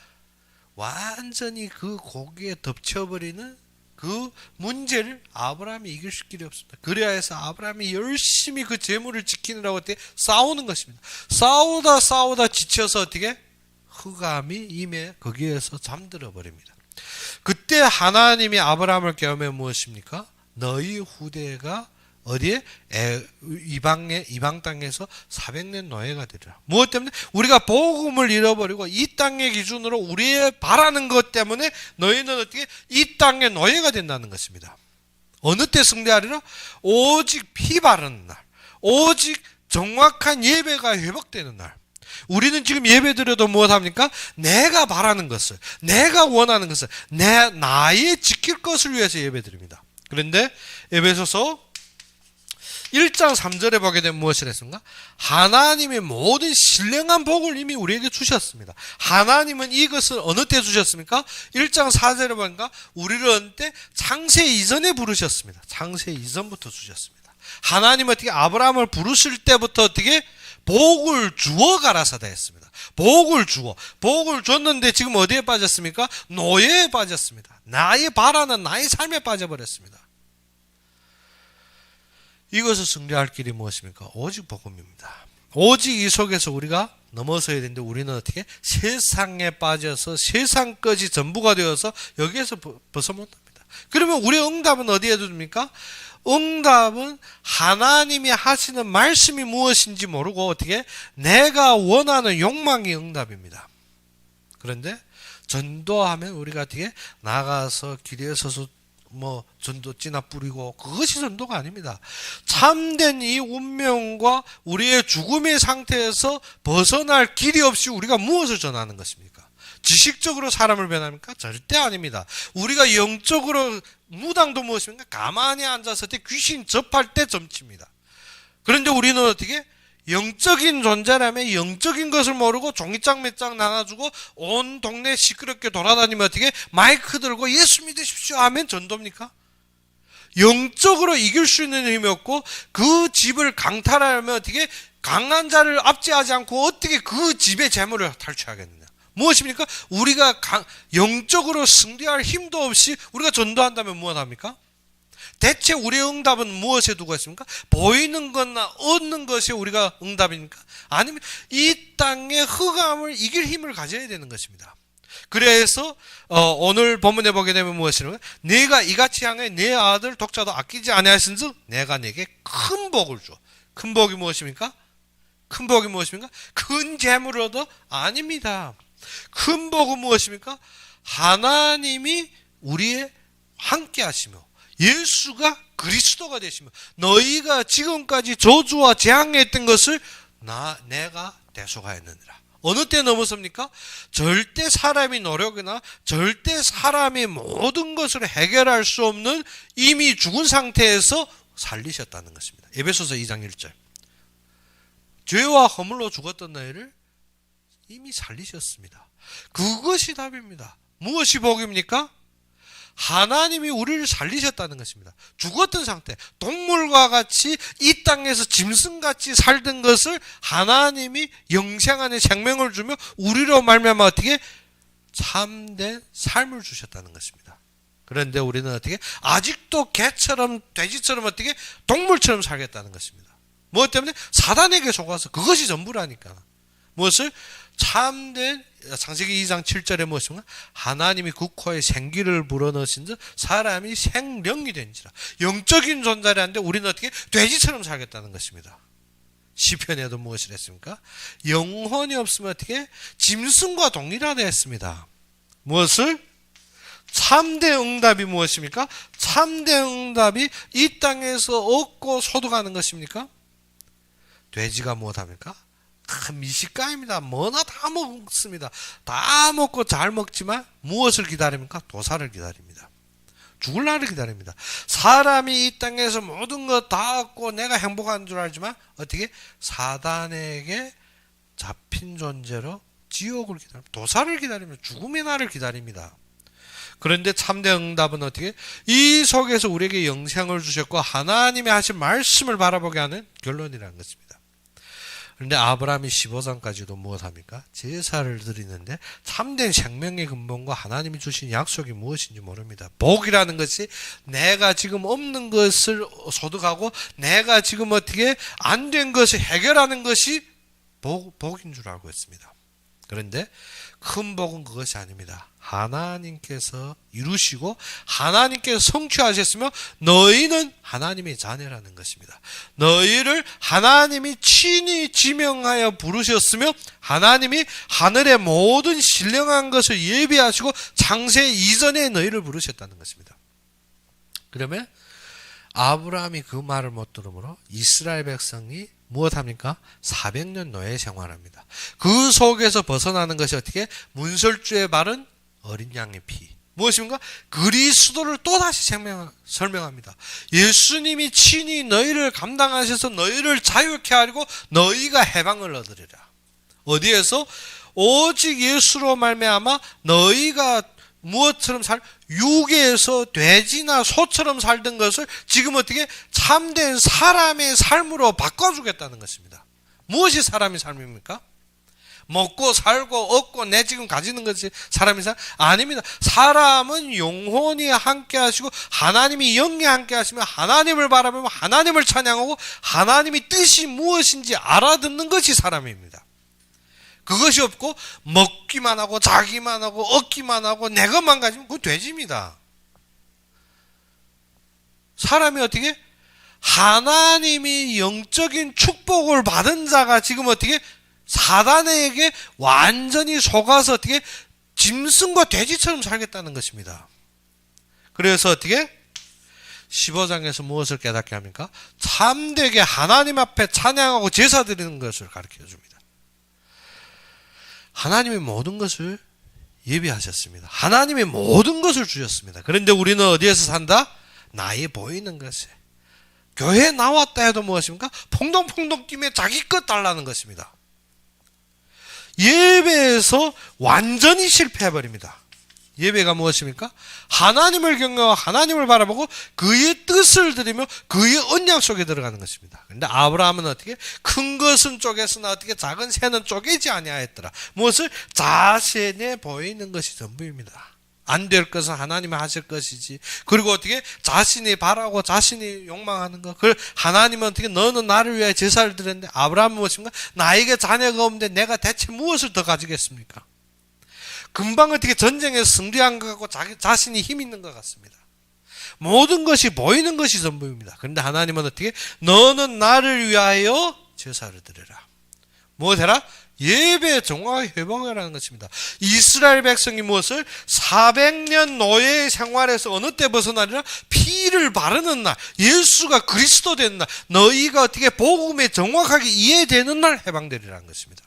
완전히 그 고기에 덮쳐버리는 그 문제를 아브라함이 이길 길이 없습니다. 그래야 해서 아브라함이 열심히 그 제물을 지키느라고 어떻게 싸우는 것입니다. 싸우다 지쳐서 어떻게? 흑암이 임해 거기에서 잠들어 버립니다. 그때 하나님이 아브라함을 깨우면 무엇입니까? 너희 후대가 어디에? 이방 땅에서 400년 노예가 되리라. 무엇 때문에? 우리가 복음을 잃어버리고 이 땅의 기준으로 우리의 바라는 것 때문에 너희는 어떻게? 이 땅의 노예가 된다는 것입니다. 어느 때 승리하리라? 오직 피 바르는 날, 오직 정확한 예배가 회복되는 날. 우리는 지금 예배 드려도 무엇합니까? 내가 바라는 것을, 내가 원하는 것을, 나의 지킬 것을 위해서 예배 드립니다. 그런데 에베소서 1장 3절에 보게 되면 무엇을 했습니까? 하나님의 모든 신령한 복을 이미 우리에게 주셨습니다. 하나님은 이것을 어느 때 주셨습니까? 1장 4절에 보니까 우리를 어느 때? 창세 이전에 부르셨습니다. 창세 이전부터 주셨습니다. 하나님은 어떻게 아브라함을 부르실 때부터 어떻게? 복을 주어 가라사다 했습니다. 복을 줬는데 지금 어디에 빠졌습니까? 노예에 빠졌습니다. 나의 바라는 나의 삶에 빠져버렸습니다. 이것을 승리할 길이 무엇입니까? 오직 복음입니다. 오직 이 속에서 우리가 넘어서야 되는데 우리는 어떻게? 세상에 빠져서 세상 것이 전부가 되어서 여기에서 벗어 못합니다. 그러면 우리의 응답은 어디에 둡니까? 응답은 하나님이 하시는 말씀이 무엇인지 모르고 어떻게? 내가 원하는 욕망이 응답입니다. 그런데 전도하면 우리가 어떻게? 나가서 길에 서서 전도찌나 뿌리고 그것이 전도가 아닙니다. 참된 이 운명과 우리의 죽음의 상태에서 벗어날 길이 없이 우리가 무엇을 전하는 것입니까? 지식적으로 사람을 변합니까? 절대 아닙니다. 우리가 영적으로 무당도 무엇입니까? 가만히 앉아서 귀신 접할 때 점칩니다. 그런데 우리는 어떻게? 영적인 존재라면 영적인 것을 모르고 종이장 몇 장 나눠주고 온 동네 시끄럽게 돌아다니면 어떻게? 마이크 들고 예수 믿으십시오 하면 전도입니까? 영적으로 이길 수 있는 힘이 없고 그 집을 강탈하려면 어떻게? 강한 자를 압제하지 않고 어떻게 그 집의 재물을 탈취하겠느냐? 무엇입니까? 우리가 영적으로 승리할 힘도 없이 우리가 전도한다면 무엇합니까? 대체 우리의 응답은 무엇에 두고 있습니까? 보이는 것나 얻는 것이 우리가 응답입니까? 아니면 이 땅의 흑암을 이길 힘을 가져야 되는 것입니다. 그래서 오늘 본문에 보게 되면 무엇이냐면 네가 이같이 향해 네 아들 독자도 아끼지 아니하신즉 내가 네게 큰 복을 줘. 큰 복이 무엇입니까? 큰 복이 무엇입니까? 큰 재물을 얻어? 아닙니다. 큰 복은 무엇입니까? 하나님이 우리의 함께 하시며 예수가 그리스도가 되시며 너희가 지금까지 저주와 재앙에 했던 것을 내가 대속하였느니라. 어느 때 넘어섭니까? 절대 사람이 노력이나 절대 사람이 모든 것을 해결할 수 없는 이미 죽은 상태에서 살리셨다는 것입니다. 에베소서 2장 1절. 죄와 허물로 죽었던 너희를 이미 살리셨습니다. 그것이 답입니다. 무엇이 복입니까? 하나님이 우리를 살리셨다는 것입니다. 죽었던 상태, 동물과 같이 이 땅에서 짐승같이 살던 것을 하나님이 영생 안에 생명을 주며 우리로 말미암아 어떻게? 참된 삶을 주셨다는 것입니다. 그런데 우리는 어떻게? 아직도 개처럼 돼지처럼 어떻게? 동물처럼 살겠다는 것입니다. 무엇 때문에? 사단에게 속아서 그것이 전부라니까. 무엇을? 참된 창세기 2장 7절에 무엇인가? 하나님이 그 코에 생기를 불어넣으신즉 사람이 생명이 된지라. 영적인 존재라는데 우리는 어떻게? 돼지처럼 살겠다는 것입니다. 시편에도 무엇을 했습니까? 영혼이 없으면 어떻게? 짐승과 동일하다 했습니다. 무엇을? 참된 응답이 무엇입니까? 참된 응답이 이 땅에서 얻고 소득하는 것입니까? 돼지가 무엇합니까? 미식가입니다. 뭐나 다 먹습니다. 다 먹고 잘 먹지만 무엇을 기다립니까? 도살을 기다립니다. 죽을 날을 기다립니다. 사람이 이 땅에서 모든 것 다 얻고 내가 행복한 줄 알지만 어떻게? 사단에게 잡힌 존재로 지옥을 기다립니다. 도살을 기다립니다. 죽음의 날을 기다립니다. 그런데 참된 응답은 어떻게? 이 속에서 우리에게 영생을 주셨고 하나님이 하신 말씀을 바라보게 하는 결론이라는 것입니다. 그런데 아브라함이 15장까지도 무엇합니까? 제사를 드리는데 참된 생명의 근본과 하나님이 주신 약속이 무엇인지 모릅니다. 복이라는 것이 내가 지금 없는 것을 소득하고 내가 지금 어떻게 안 된 것을 해결하는 것이 복인 줄 알고 있습니다. 그런데 큰 복은 그것이 아닙니다. 하나님께서 이루시고 하나님께서 성취하셨으며 너희는 하나님의 자녀라는 것입니다. 너희를 하나님이 친히 지명하여 부르셨으며 하나님이 하늘의 모든 신령한 것을 예비하시고 창세 이전에 너희를 부르셨다는 것입니다. 그러면 아브라함이 그 말을 못 들으므로 이스라엘 백성이 무엇합니까? 400년 노예 생활합니다. 그 속에서 벗어나는 것이 어떻게? 문설주에 바른 어린 양의 피. 무엇입니까? 그리스도를 또다시 설명합니다. 예수님이 친히 너희를 감당하셔서 너희를 자유케 하리고 너희가 해방을 얻으리라. 어디에서? 오직 예수로 말미암아 너희가 무엇처럼 육에서 돼지나 소처럼 살던 것을 지금 어떻게 참된 사람의 삶으로 바꿔주겠다는 것입니다. 무엇이 사람의 삶입니까? 먹고 살고 얻고 내 지금 가지는 것이 사람의 삶? 아닙니다. 사람은 영혼이 함께 하시고 하나님이 영이 함께 하시면 하나님을 바라보며 하나님을 찬양하고 하나님의 뜻이 무엇인지 알아듣는 것이 사람입니다. 그것이 없고 먹기만 하고 자기만 하고 얻기만 하고 내 것만 가지면 그건 돼지입니다. 사람이 어떻게? 하나님이 영적인 축복을 받은 자가 지금 어떻게? 사단에게 완전히 속아서 어떻게? 짐승과 돼지처럼 살겠다는 것입니다. 그래서 어떻게? 15장에서 무엇을 깨닫게 합니까? 참되게 하나님 앞에 찬양하고 제사 드리는 것을 가르쳐 줍니다. 하나님이 모든 것을 예비하셨습니다. 하나님이 모든 것을 주셨습니다. 그런데 우리는 어디에서 산다? 나이 보이는 것에. 교회에 나왔다 해도 무엇입니까? 퐁동퐁동 뛰며 자기 것 달라는 것입니다. 예배에서 완전히 실패해버립니다. 예배가 무엇입니까? 하나님을 경외하고 하나님을 바라보고 그의 뜻을 드리며 그의 언약 속에 들어가는 것입니다. 그런데 아브라함은 어떻게? 큰 것은 쪼개서나 어떻게 작은 새는 쪼개지 아니하였더라. 무엇을? 자신에 보이는 것이 전부입니다. 안 될 것은 하나님이 하실 것이지. 그리고 어떻게? 자신이 바라고 자신이 욕망하는 것. 그걸 하나님은 어떻게? 너는 나를 위하여 제사를 드렸는데 아브라함은 무엇입니까? 나에게 자녀가 없는데 내가 대체 무엇을 더 가지겠습니까? 금방 어떻게 전쟁에서 승리한 것 같고 자신이 힘 있는 것 같습니다. 모든 것이 보이는 것이 전부입니다. 그런데 하나님은 어떻게? 너는 나를 위하여 제사를 드려라. 무엇해라? 예배 정확하게 회복하라는 것입니다. 이스라엘 백성이 무엇을? 400년 노예 생활에서 어느 때 벗어나리라? 피를 바르는 날, 예수가 그리스도 되는 날, 너희가 어떻게 복음에 정확하게 이해되는 날 해방되리라는 것입니다.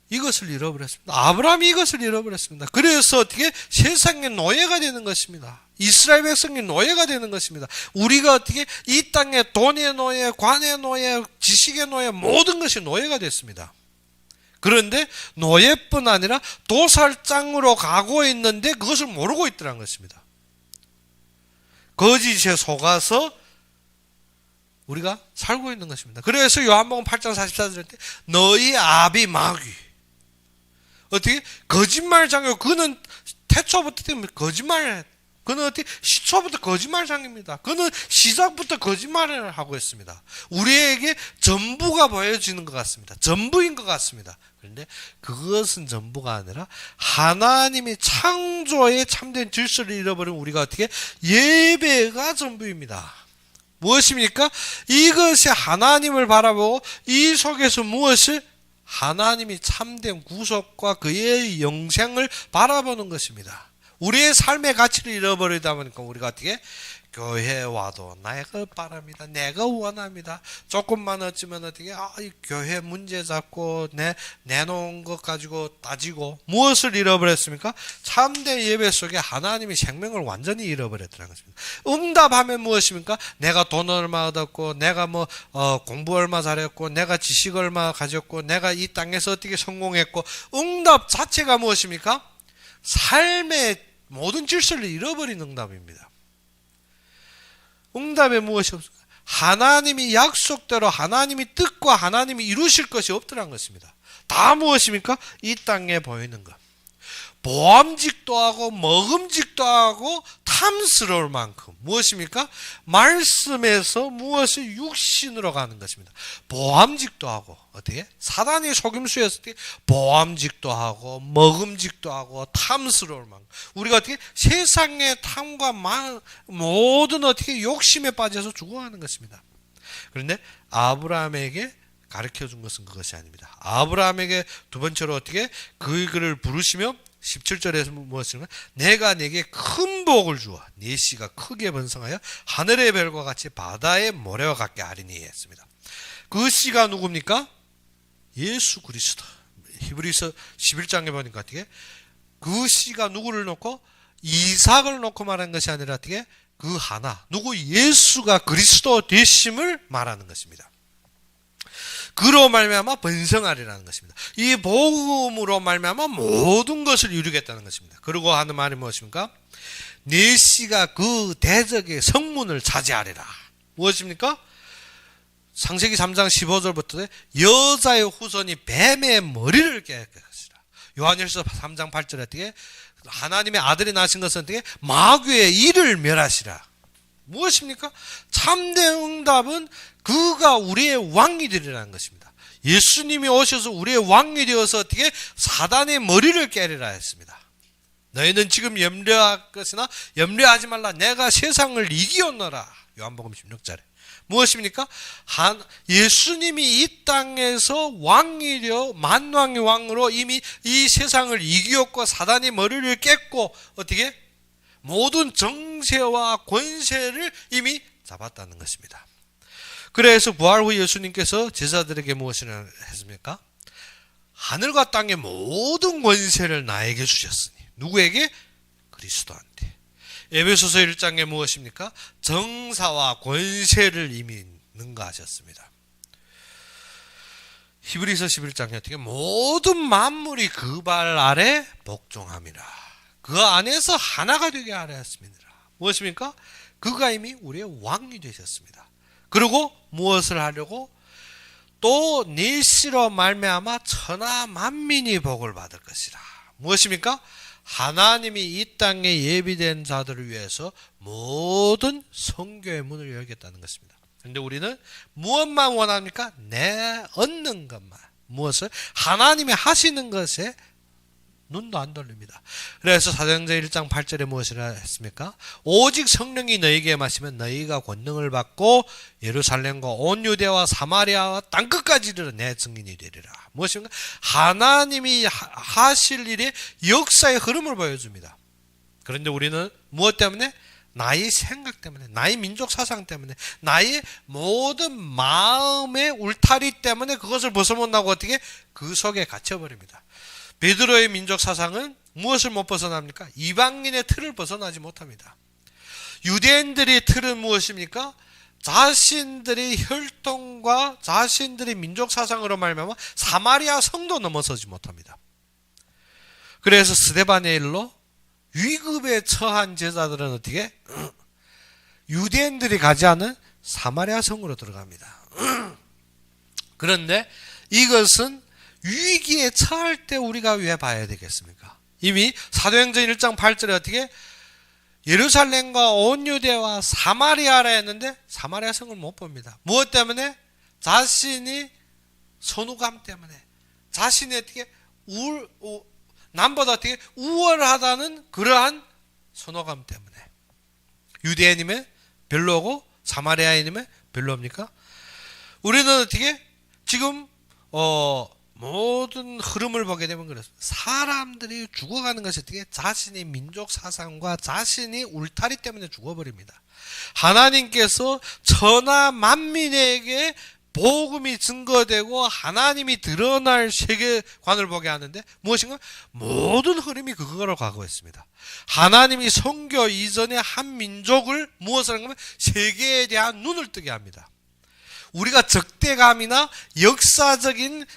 이것을 잃어버렸습니다. 아브라함이 이것을 잃어버렸습니다. 그래서 어떻게? 세상의 노예가 되는 것입니다. 이스라엘 백성이 노예가 되는 것입니다. 우리가 어떻게? 이 땅의 돈의 노예, 관의 노예, 지식의 노예, 모든 것이 노예가 됐습니다. 그런데 노예뿐 아니라 도살장으로 가고 있는데 그것을 모르고 있더라는 것입니다. 거짓에 속아서 우리가 살고 있는 것입니다. 그래서 요한복음 8장 44절 때 너희 아비 마귀 어떻게? 거짓말장이요. 그는 태초부터 거짓말을 그는 어떻게? 시초부터 거짓말장입니다. 그는 시작부터 거짓말을 하고 있습니다. 우리에게 전부가 보여지는 것 같습니다. 전부인 것 같습니다. 그런데 그것은 전부가 아니라 하나님이 창조의 참된 질서를 잃어버린 우리가 어떻게? 예배가 전부입니다. 무엇입니까? 이것이 하나님을 바라보고 이 속에서 무엇을? 하나님이 참된 구속과 그의 영생을 바라보는 것입니다. 우리의 삶의 가치를 잃어버리다 보니까 우리가 어떻게? 교회에 와도 내가 바랍니다. 내가 원합니다. 조금만 얻지만 어떻게? 이 교회 문제 잡고 내놓은 것 가지고 따지고 무엇을 잃어버렸습니까? 참된 예배 속에 하나님의 생명을 완전히 잃어버렸다는 것입니다. 응답하면 무엇입니까? 내가 돈 얼마 얻었고 내가 공부 얼마 잘했고 내가 지식 얼마 가졌고 내가 이 땅에서 어떻게 성공했고 응답 자체가 무엇입니까? 삶의 모든 질서를 잃어버린 응답입니다. 응답에 무엇이 없습니까? 하나님이 약속대로 하나님이 뜻과 하나님이 이루실 것이 없더란 것입니다. 다 무엇입니까? 이 땅에 보이는 것. 보암직도 하고 먹음직도 하고 탐스러울 만큼 무엇입니까? 말씀에서 무엇이 육신으로 가는 것입니다. 보암직도 하고 어떻게? 사단의 속임수였을 때 보암직도 하고 먹음직도 하고 탐스러울 만큼 우리가 어떻게 세상의 탐과 모든 어떻게 욕심에 빠져서 죽어가는 것입니다. 그런데 아브라함에게 가르쳐 준 것은 그것이 아닙니다. 아브라함에게 두 번째로 어떻게 그를 부르시며 17절에서 무엇인가? 내가 내게 큰 복을 주어 네 씨가 크게 번성하여 하늘의 별과 같이 바다의 모래와 같게 하리니 했습니다. 그 씨가 누굽니까? 예수 그리스도. 히브리서 11장에 보니까 어떻게 그 씨가 누구를 놓고 이삭을 놓고 말하는 것이 아니라 어떻게 그 하나 누구 예수가 그리스도 되심을 말하는 것입니다. 그로 말미암아 번성하리라는 것입니다. 이 복음으로 말미암아 모든 것을 이루겠다는 것입니다. 그리고 하는 말이 무엇입니까? 네 씨가 그 대적의 성문을 차지하리라. 무엇입니까? 창세기 3장 15절부터 여자의 후손이 뱀의 머리를 깨게 것이라. 요한일서 3장 8절에 어떻게 하나님의 아들이 나신 것은 어떻게 마귀의 이를 멸하시라. 무엇입니까? 참된 응답은 그가 우리의 왕이 되리라는 것입니다. 예수님이 오셔서 우리의 왕이 되어서 어떻게 사단의 머리를 깨리라 했습니다. 너희는 지금 염려할 것이나 염려하지 말라. 내가 세상을 이기었노라. 요한복음 16절에. 무엇입니까? 예수님이 이 땅에서 왕이 되어 만왕의 왕으로 이미 이 세상을 이기었고 사단의 머리를 깼고 어떻게? 모든 정세와 권세를 이미 잡았다는 것입니다. 그래서 부활 후 예수님께서 제자들에게 무엇을 했습니까? 하늘과 땅의 모든 권세를 나에게 주셨으니 누구에게? 그리스도한테. 에베소서 1장에 무엇입니까? 정사와 권세를 이미 능가하셨습니다. 히브리서 11장에 어떻게 모든 만물이 그 발 아래 복종함이라. 그 안에서 하나가 되게 하려 했습니다. 무엇입니까? 그가 이미 우리의 왕이 되셨습니다. 그리고 무엇을 하려고? 또 네 씨로 말미암아 천하 만민이 복을 받을 것이라. 무엇입니까? 하나님이 이 땅에 예비된 자들을 위해서 모든 선교의 문을 열겠다는 것입니다. 그런데 우리는 무엇만 원합니까? 내 얻는 것만. 무엇을? 하나님이 하시는 것에 눈도 안 돌립니다. 그래서 사도행전 1장 8절에 무엇이라 했습니까? 오직 성령이 너희에게 마시면 너희가 권능을 받고 예루살렘과 온 유대와 사마리아와 땅끝까지 이르러 내 증인이 되리라. 무엇입니까? 하나님이 하실 일의 역사의 흐름을 보여줍니다. 그런데 우리는 무엇 때문에? 나의 생각 때문에, 나의 민족 사상 때문에, 나의 모든 마음의 울타리 때문에 그것을 벗어못나고 어떻게? 그 속에 갇혀버립니다. 베드로의 민족 사상은 무엇을 못 벗어납니까? 이방인의 틀을 벗어나지 못합니다. 유대인들의 틀은 무엇입니까? 자신들의 혈통과 자신들의 민족 사상으로 말미암아 사마리아 성도 넘어서지 못합니다. 그래서 스데반의 일로 위급에 처한 제자들은 어떻게? 유대인들이 가지 않은 사마리아 성으로 들어갑니다. 그런데 이것은 위기에 처할 때 우리가 왜 봐야 되겠습니까? 이미 사도행전 1장 8절에 어떻게? 예루살렘과 온 유대와 사마리아라 했는데 사마리아 성을 못 봅니다. 무엇 때문에? 자신이 선우감 때문에, 자신이 어떻게 남보다 어떻게 우월하다는 그러한 선호감 때문에. 유대인이면 별로고 사마리아인이면 별로입니까? 우리는 어떻게 지금 모든 흐름을 보게 되면 그렇습니다. 사람들이 죽어가는 것이 어떻게? 자신의 민족 사상과 자신이 울타리 때문에 죽어버립니다. 하나님께서 천하 만민에게 복음이 증거되고 하나님이 드러날 세계관을 보게 하는데 무엇인가? 모든 흐름이 그거로 가고 있습니다. 하나님이 선교 이전에 한 민족을 무엇을 하는 거면 세계에 대한 눈을 뜨게 합니다. 우리가 적대감이나 역사적인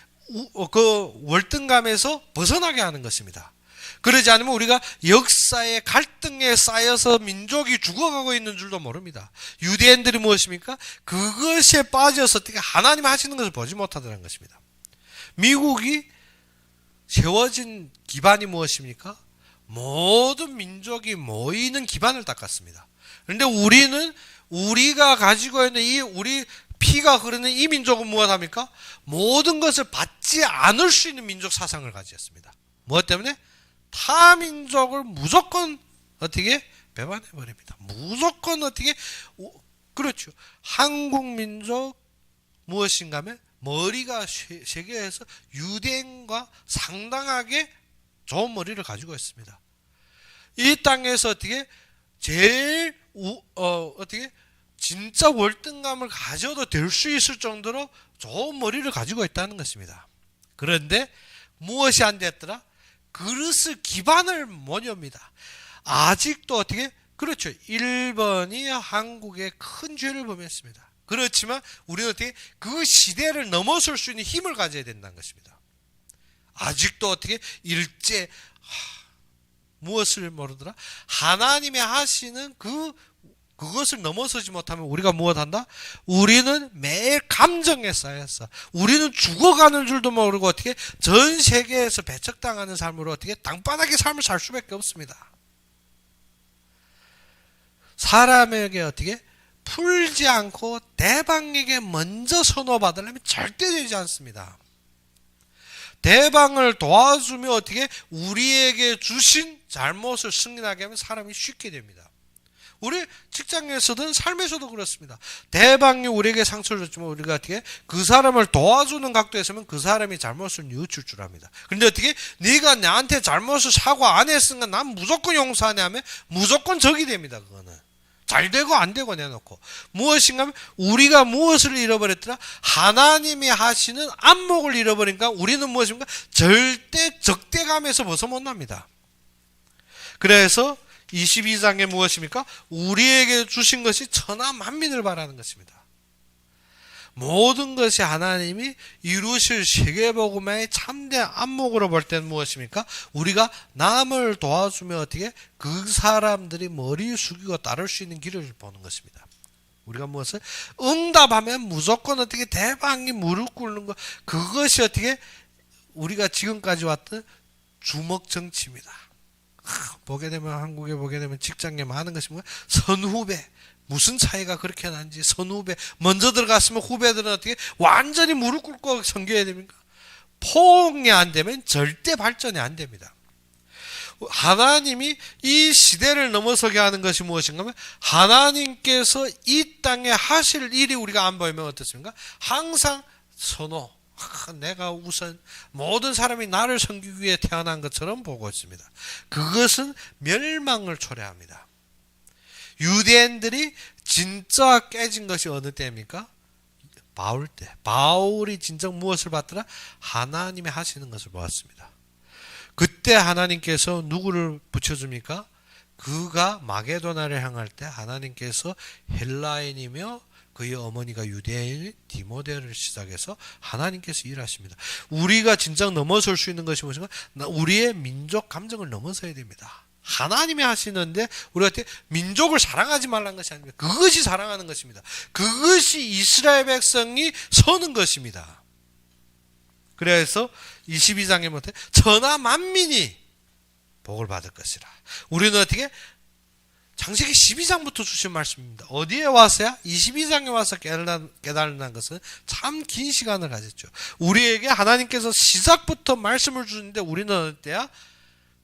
그 월등감에서 벗어나게 하는 것입니다. 그러지 않으면 우리가 역사의 갈등에 쌓여서 민족이 죽어가고 있는 줄도 모릅니다. 유대인들이 무엇입니까? 그것에 빠져서 어떻게 하나님 하시는 것을 보지 못하더라는 것입니다. 미국이 세워진 기반이 무엇입니까? 모든 민족이 모이는 기반을 닦았습니다. 그런데 우리가 가지고 있는 우리 피가 흐르는 이 민족은 무엇합니까? 모든 것을 받지 않을 수 있는 민족 사상을 가졌습니다. 무엇 때문에? 타민족을 무조건 어떻게 배반해 버립니다. 무조건 어떻게 그렇죠. 한국 민족 무엇인가 하면 머리가 세계에서 유대인과 상당하게 좋은 머리를 가지고 있습니다. 이 땅에서 어떻게 제일 어떻게 진짜 월등감을 가져도 될 수 있을 정도로 좋은 머리를 가지고 있다는 것입니다. 그런데 무엇이 안 됐더라? 그릇을 기반을 못 엽니다. 아직도 어떻게 그렇죠. 일본이 한국에 큰 죄를 범했습니다. 그렇지만 우리는 어떻게 그 시대를 넘어설 수 있는 힘을 가져야 된다는 것입니다. 아직도 어떻게 일제 무엇을 모르더라? 하나님의 하시는 그것을 넘어서지 못하면 우리가 무엇한다? 우리는 매일 감정에 쌓여서 우리는 죽어가는 줄도 모르고 어떻게 전 세계에서 배척당하는 삶으로 어떻게 땅바닥의 삶을 살 수밖에 없습니다. 사람에게 어떻게 풀지 않고 대방에게 먼저 선호받으려면 절대 되지 않습니다. 대방을 도와주며 어떻게 우리에게 주신 잘못을 승인하게 하면 사람이 쉽게 됩니다. 우리 직장에서든 삶에서도 그렇습니다. 대방이 우리에게 상처를 줬지만 우리가 어떻게 그 사람을 도와주는 각도에서는 그 사람이 잘못을 뉘우칠 줄 압니다. 그런데 어떻게 네가 나한테 잘못을 사과 안 했으니까 난 무조건 용서하냐 하면 무조건 적이 됩니다. 그거는 잘 되고 안 되고 내놓고 무엇인가 하면 우리가 무엇을 잃어버렸더라? 하나님이 하시는 안목을 잃어버리니까 우리는 무엇입니까? 절대 적대감에서 벗어 못 납니다. 그래서 22장에 무엇입니까? 우리에게 주신 것이 천하 만민을 바라는 것입니다. 모든 것이 하나님이 이루실 세계복음의 참된 안목으로 볼 때는 무엇입니까? 우리가 남을 도와주며 어떻게 그 사람들이 머리 숙이고 따를 수 있는 길을 보는 것입니다. 우리가 무엇을 응답하면 무조건 어떻게 대방이 무릎 꿇는 것, 그것이 어떻게 우리가 지금까지 왔던 주먹 정치입니다. 보게 되면 한국에 보게 되면 직장에 많은 것이 뭐야? 선후배. 무슨 차이가 그렇게 난지. 선후배 먼저 들어갔으면 후배들은 어떻게 완전히 무릎 꿇고 섬겨야 됩니까? 포옹이 안 되면 절대 발전이 안 됩니다. 하나님이 이 시대를 넘어서게 하는 것이 무엇인가 하면 하나님께서 이 땅에 하실 일이 우리가 안 보이면 어떻습니까? 항상 선호, 내가 우선 모든 사람이 나를 섬기기 위해 태어난 것처럼 보고 있습니다. 그것은 멸망을 초래합니다. 유대인들이 진짜 깨진 것이 어느 때입니까? 바울 때. 바울이 진정 무엇을 봤더라? 하나님이 하시는 것을 보았습니다. 그때 하나님께서 누구를 붙여줍니까? 그가 마게도나를 향할 때 하나님께서 헬라인이며 그의 어머니가 유대인 디모데를 시작해서 하나님께서 일하십니다. 우리가 진정 넘어설 수 있는 것이 무엇인가? 우리의 민족 감정을 넘어서야 됩니다. 하나님이 하시는데 우리가 민족을 사랑하지 말라는 것이 아닙니다. 그것이 사랑하는 것입니다. 그것이 이스라엘 백성이 서는 것입니다. 그래서 22장에 못해 천하 만민이 복을 받을 것이라. 우리는 어떻게 창세기 12장부터 주신 말씀입니다. 어디에 와서야? 22장에 와서 깨달는 것은 참 긴 시간을 가졌죠. 우리에게 하나님께서 시작부터 말씀을 주는데 우리는 어때야?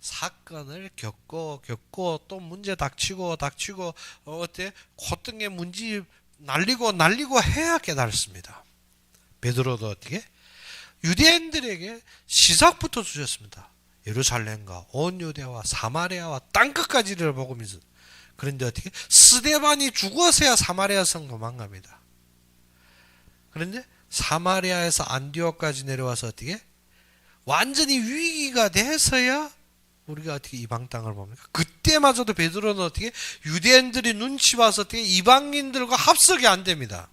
사건을 겪고 또 문제 닥치고 어때? 콧등에 문지 날리고 해야 깨달습니다. 베드로도 어떻게? 유대인들에게 시작부터 주셨습니다. 예루살렘과 온 유대와 사마리아와 땅끝까지를 복음이죠. 그런데 어떻게? 스데반이 죽어서야 사마리아 성 도망갑니다. 그런데 사마리아에서 안디옥까지 내려와서 어떻게? 완전히 위기가 돼서야 우리가 어떻게 이방 땅을 봅니까? 그때마저도 베드로는 어떻게? 유대인들이 눈치 봐서 어떻게 이방인들과 합석이 안 됩니다.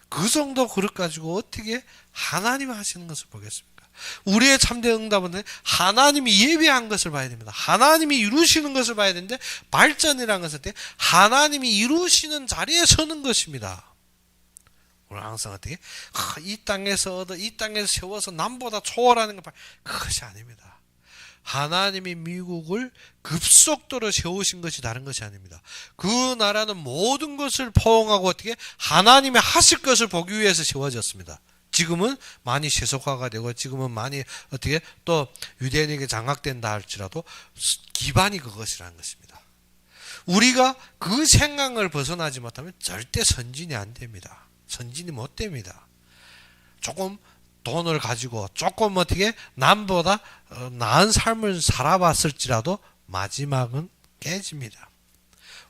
그 정도 그릇 가지고 어떻게 하나님이 하시는 것을 보겠습니까? 우리의 참된 응답은 하나님이 예비한 것을 봐야 됩니다. 하나님이 이루시는 것을 봐야 되는데 발전이라는 것은 하나님이 이루시는 자리에 서는 것입니다. 오늘 항상 어떻게? 이 땅에서 세워서 남보다 초월하는 것 그것이 아닙니다. 하나님이 미국을 급속도로 세우신 것이 다른 것이 아닙니다. 그 나라는 모든 것을 포용하고 어떻게 하나님이 하실 것을 보기 위해서 세워졌습니다. 지금은 많이 세속화가 되고 지금은 많이 어떻게 또 유대인에게 장악된다 할지라도 기반이 그것이라는 것입니다. 우리가 그 생각을 벗어나지 못하면 절대 선진이 안 됩니다. 선진이 못 됩니다. 조금 돈을 가지고 조금 어떻게 남보다 나은 삶을 살아봤을지라도 마지막은 깨집니다.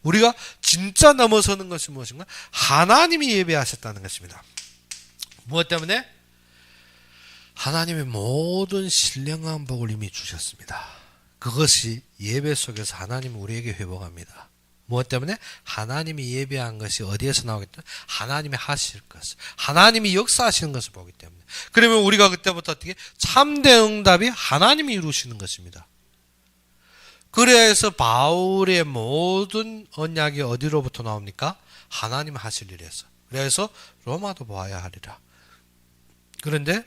우리가 진짜 넘어서는 것이 무엇인가? 하나님이 예배하셨다는 것입니다. 무엇 때문에? 하나님의 모든 신령한 복을 이미 주셨습니다. 그것이 예배 속에서 하나님이 우리에게 회복합니다. 무엇 때문에? 하나님이 예배한 것이 어디에서 나오기 때문에 하나님이 하실 것을, 하나님이 역사하시는 것을 보기 때문에. 그러면 우리가 그때부터 어떻게 참된 응답이 하나님이 이루시는 것입니다. 그래서 바울의 모든 언약이 어디로부터 나옵니까? 하나님 하실 일에서. 그래서 로마도 보아야 하리라. 그런데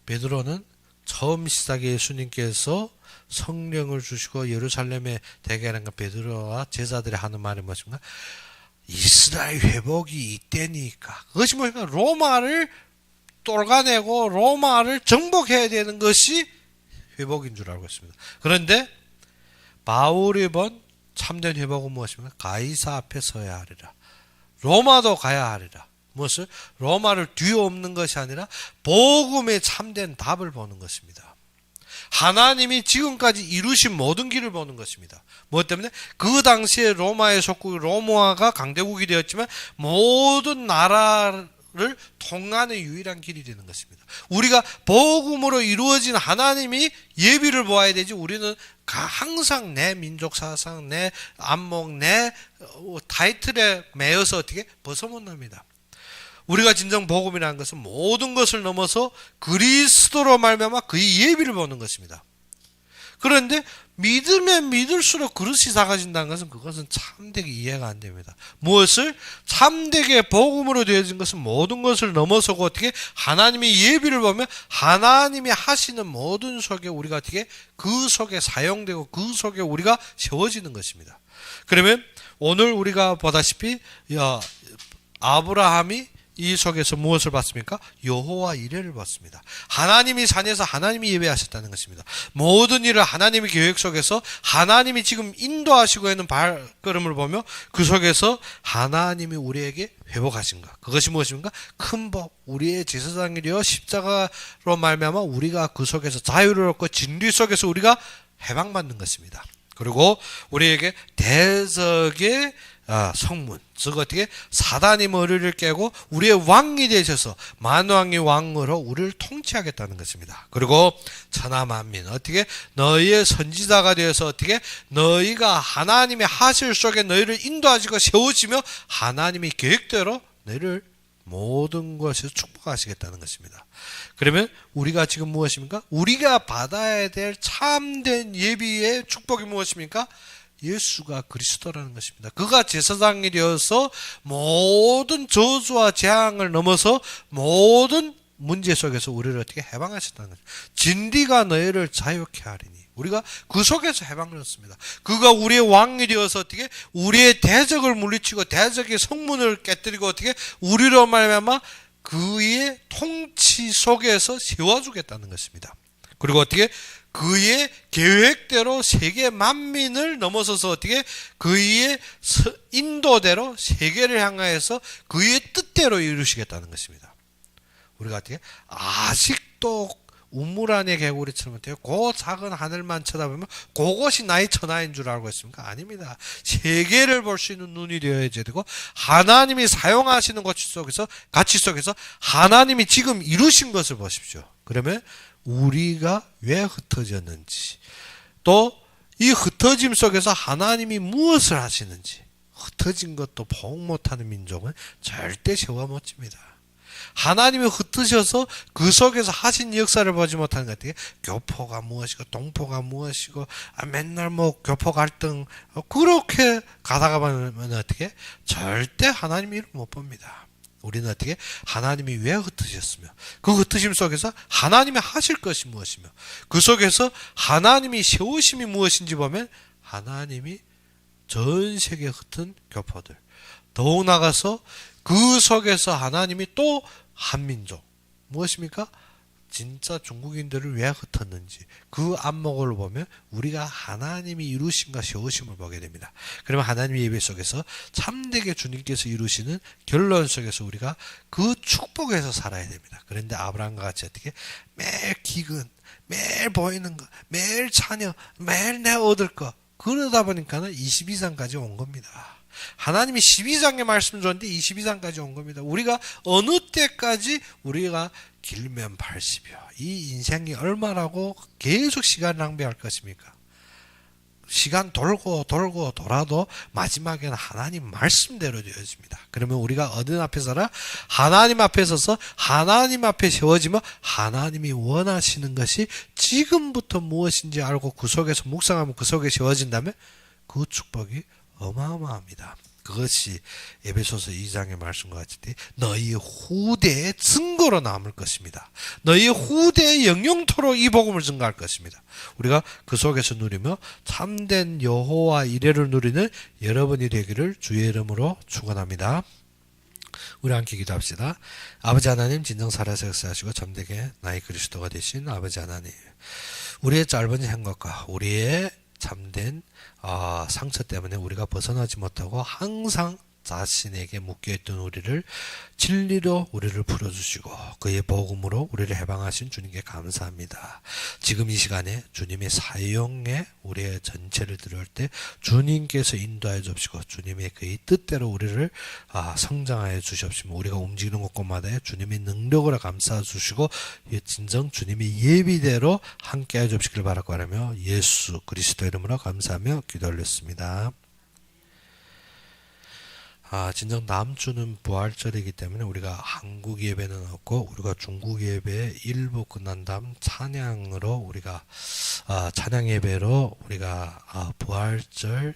베드로는 처음 시작에 예수님께서 성령을 주시고 예루살렘에 되게 하는 것, 베드로와 제자들이 하는 말이 무엇인가? 이스라엘 회복이 이때니까. 그것이 뭐니까? 로마를 똘가내고 로마를 정복해야 되는 것이 회복인 줄 알고 있습니다. 그런데 바울이 본 참된 회복은 무엇입니까? 가이사 앞에 서야 하리라. 로마도 가야 하리라. 무엇을? 로마를 뒤엎는 것이 아니라 복음의 참된 답을 보는 것입니다. 하나님이 지금까지 이루신 모든 길을 보는 것입니다. 무엇 때문에? 그 당시에 로마의 속국 로마가 강대국이 되었지만 모든 나라를 통하는 유일한 길이 되는 것입니다. 우리가 복음으로 이루어진 하나님이 예비를 보아야 되지, 우리는 항상 내 민족 사상, 내 안목, 내 타이틀에 매여서 어떻게 벗어못 납니다. 우리가 진정 복음이라는 것은 모든 것을 넘어서 그리스도로 말미암아 그의 예비를 보는 것입니다. 그런데 믿으면 믿을수록 그릇이 작아진다는 것은, 그것은 참되게 이해가 안 됩니다. 무엇을? 참되게 복음으로 되어진 것은 모든 것을 넘어서고 어떻게 하나님의 예비를 보면 하나님이 하시는 모든 속에 우리가 어떻게 그 속에 사용되고 그 속에 우리가 세워지는 것입니다. 그러면 오늘 우리가 보다시피 아브라함이 이 속에서 무엇을 봤습니까? 여호와 이레를 봤습니다. 하나님이 산에서 하나님이 예배하셨다는 것입니다. 모든 일을 하나님의 계획 속에서 하나님이 지금 인도하시고 있는 발걸음을 보며 그 속에서 하나님이 우리에게 회복하신 것, 그것이 무엇입니까? 큰 복, 우리의 제사장이 되어 십자가로 말미암아 우리가 그 속에서 자유를 얻고 진리 속에서 우리가 해방받는 것입니다. 그리고 우리에게 대적의 성문, 즉 어떻게 사단이 머리를 깨고 우리의 왕이 되셔서 만왕의 왕으로 우리를 통치하겠다는 것입니다. 그리고 천하 만민 어떻게 너희의 선지자가 되어서 어떻게 너희가 하나님의 하실 속에 너희를 인도하시고 세우시며 하나님의 계획대로 너희를 모든 것에서 축복하시겠다는 것입니다. 그러면 우리가 지금 무엇입니까? 우리가 받아야 될 참된 예비의 축복이 무엇입니까? 예수가 그리스도라는 것입니다. 그가 제사장이 되어서 모든 저주와 재앙을 넘어서 모든 문제 속에서 우리를 어떻게 해방하셨다는 거죠. 진리가 너희를 자유케 하리니. 우리가 그 속에서 해방을 얻습니다. 그가 우리의 왕이 되어서 어떻게 우리의 대적을 물리치고 대적의 성문을 깨뜨리고 어떻게 우리로 말미암아 그의 통치 속에서 세워주겠다는 것입니다. 그리고 어떻게 그의 계획대로 세계 만민을 넘어서서 어떻게 그의 인도대로 세계를 향하여서 그의 뜻대로 이루시겠다는 것입니다. 우리가 어떻게 아직도 우물 안의 개구리처럼 어때요? 그 작은 하늘만 쳐다보면 그것이 나의 천하인 줄 알고 있습니까? 아닙니다. 세계를 볼 수 있는 눈이 되어야 되고 하나님이 사용하시는 가치 속에서 하나님이 지금 이루신 것을 보십시오. 그러면 우리가 왜 흩어졌는지, 또 이 흩어짐 속에서 하나님이 무엇을 하시는지, 흩어진 것도 복 못하는 민족은 절대 세워 못 집니다. 하나님이 흩으셔서 그 속에서 하신 역사를 보지 못하는 것 같아요. 교포가 무엇이고 동포가 무엇이고 맨날 교포 갈등 그렇게 가다가 보면 어떻게 절대 하나님 일을 못 봅니다. 우리는 어떻게 하나님이 왜 흩으셨으며 그 흩으심 속에서 하나님이 하실 것이 무엇이며 그 속에서 하나님이 세우심이 무엇인지 보면 하나님이 전 세계에 흩은 교포들 더욱 나가서 그 속에서 하나님이 또 한민족 무엇입니까? 진짜 중국인들을 왜 흩었는지 그 안목을 보면 우리가 하나님이 이루신과 세우심을 보게 됩니다. 그러면 하나님의 예배 속에서 참되게 주님께서 이루시는 결론 속에서 우리가 그 축복에서 살아야 됩니다. 그런데 아브라함과 같이 어떻게 매일 기근, 매일 보이는 거, 매일 자녀, 매일 내 얻을 거 그러다 보니까는 22장까지 온 겁니다. 하나님이 12장의 말씀 줬는데 22장까지 온 겁니다. 우리가 어느 때까지 우리가 길면 80여 이 인생이 얼마라고 계속 시간 낭비할 것입니까? 시간 돌고 돌아도 마지막에는 하나님 말씀대로 되어집니다. 그러면 우리가 어느 앞에 서라? 하나님 앞에 서서 하나님 앞에 세워지며 하나님이 원하시는 것이 지금부터 무엇인지 알고 그 속에서 묵상하면 그 속에 세워진다면 그 축복이 어마어마합니다. 그것이 에베소서 2장의 말씀과 같이 너희 후대의 증거로 남을 것입니다. 너희 후대의 영영토로 이 복음을 증거할 것입니다. 우리가 그 속에서 누리며 참된 여호와 이레를 누리는 여러분이 되기를 주의 이름으로 축원합니다. 우리 함께 기도합시다. 아버지 하나님 진정 살아서 역사하시고 잠되게 나의 그리스도가 되신 아버지 하나님 우리의 짧은 행각과 우리의 참된 상처 때문에 우리가 벗어나지 못하고 항상 자신에게 묶여있던 우리를 진리로 우리를 풀어주시고 그의 복음으로 우리를 해방하신 주님께 감사합니다. 지금 이 시간에 주님의 사용에 우리의 전체를 들어올 때 주님께서 인도하여 주시고 주님의 그의 뜻대로 우리를 성장하여 주시옵시며 우리가 움직이는 곳곳마다 주님의 능력으로 감싸 주시고 진정 주님의 예비대로 함께하여 주시길 바라고 하며 예수 그리스도 이름으로 감사하며 기도 올렸습니다. 진정 다음 주는 부활절이기 때문에 우리가 한국 예배는 없고 우리가 중국 예배 일부 끝난 다음 찬양으로 우리가 찬양 예배로 우리가 부활절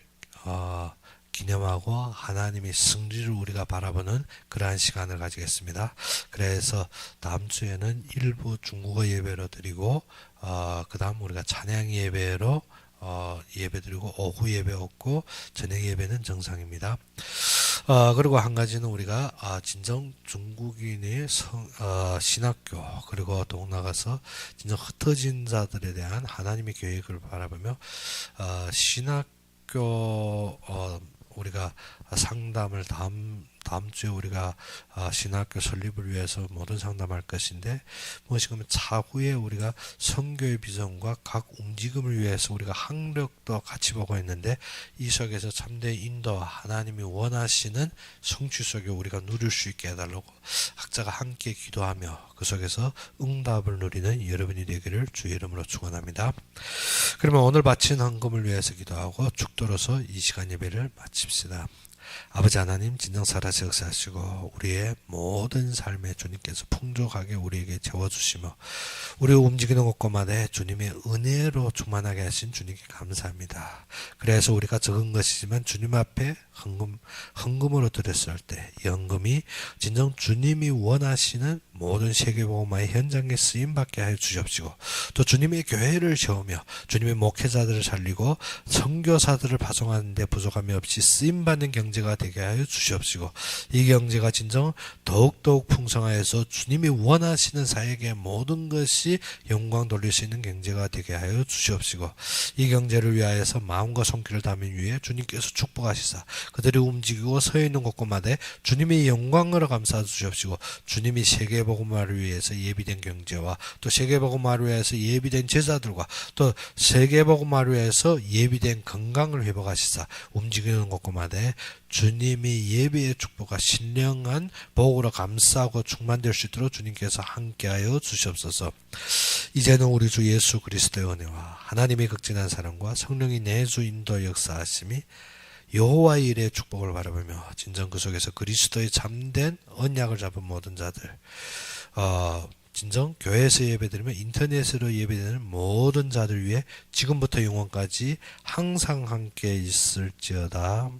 기념하고 하나님의 승리를 우리가 바라보는 그러한 시간을 가지겠습니다. 그래서 다음 주에는 일부 중국어 예배로 드리고 그 다음 우리가 찬양 예배로 예배드리고 오후 예배 없고 저녁 예배는 정상입니다. 그리고 한 가지는 우리가 진정 중국인의 신학교 그리고 더욱 나가서 진정 흩어진 자들에 대한 하나님의 계획을 바라보며 신학교 우리가 상담을 다음 주에 우리가 신학교 설립을 위해서 모든 상담할 것인데 무엇인가 하면 차후에 우리가 선교의 비전과 각 움직임을 위해서 우리가 학력도 같이 보고 있는데 이 속에서 참된 인도 하나님이 원하시는 성취 속에 우리가 누릴 수 있게 해달라고 학자가 함께 기도하며 그 속에서 응답을 누리는 여러분이 되기를 주의 이름으로 축원합니다. 그러면 오늘 바친 헌금을 위해서 기도하고 축도로서 이 시간 예배를 마칩시다. 아버지 하나님 진정 살아서 역사하시고 우리의 모든 삶에 주님께서 풍족하게 우리에게 채워주시며 우리 움직이는 곳곳마다 주님의 은혜로 충만하게 하신 주님께 감사합니다. 그래서 우리가 적은 것이지만 주님 앞에 헌금으로 드렸을 때 연금이 진정 주님이 원하시는 모든 세계복음화의 현장에 쓰임받게 하여 주시옵시고 또 주님의 교회를 세우며 주님의 목회자들을 살리고 선교사들을 파송하는 데 부족함이 없이 쓰임받는 경제가 되게 하여 주시옵시고 이 경제가 진정 더욱더욱 풍성하여서 주님이 원하시는 사역의 모든 것이 영광 돌릴 수 있는 경제가 되게 하여 주시옵시고 이 경제를 위하여서 마음과 손길을 담은 위에 주님께서 축복하시사 그들이 움직이고 서 있는 곳곳마다 주님의 영광으로 감싸 주시옵시고 주님이 세계복음화를 위해서 예비된 경제와 또 세계복음화를 위해서 예비된 제자들과 또 세계복음화를 위해서 예비된 건강을 회복하시사 움직이는 곳곳마다 주님이 예배의 축복과 신령한 복으로 감싸고 충만될 수 있도록 주님께서 함께하여 주시옵소서. 이제는 우리 주 예수 그리스도의 은혜와 하나님의 극진한 사랑과 성령이 내주 인도 역사하심이 여호와의 일의 축복을 바라보며 진정 그 속에서 그리스도의 참된 언약을 잡은 모든 자들 진정 교회에서 예배드리며 인터넷으로 예배드리는 모든 자들 위해 지금부터 영원까지 항상 함께 있을지어다.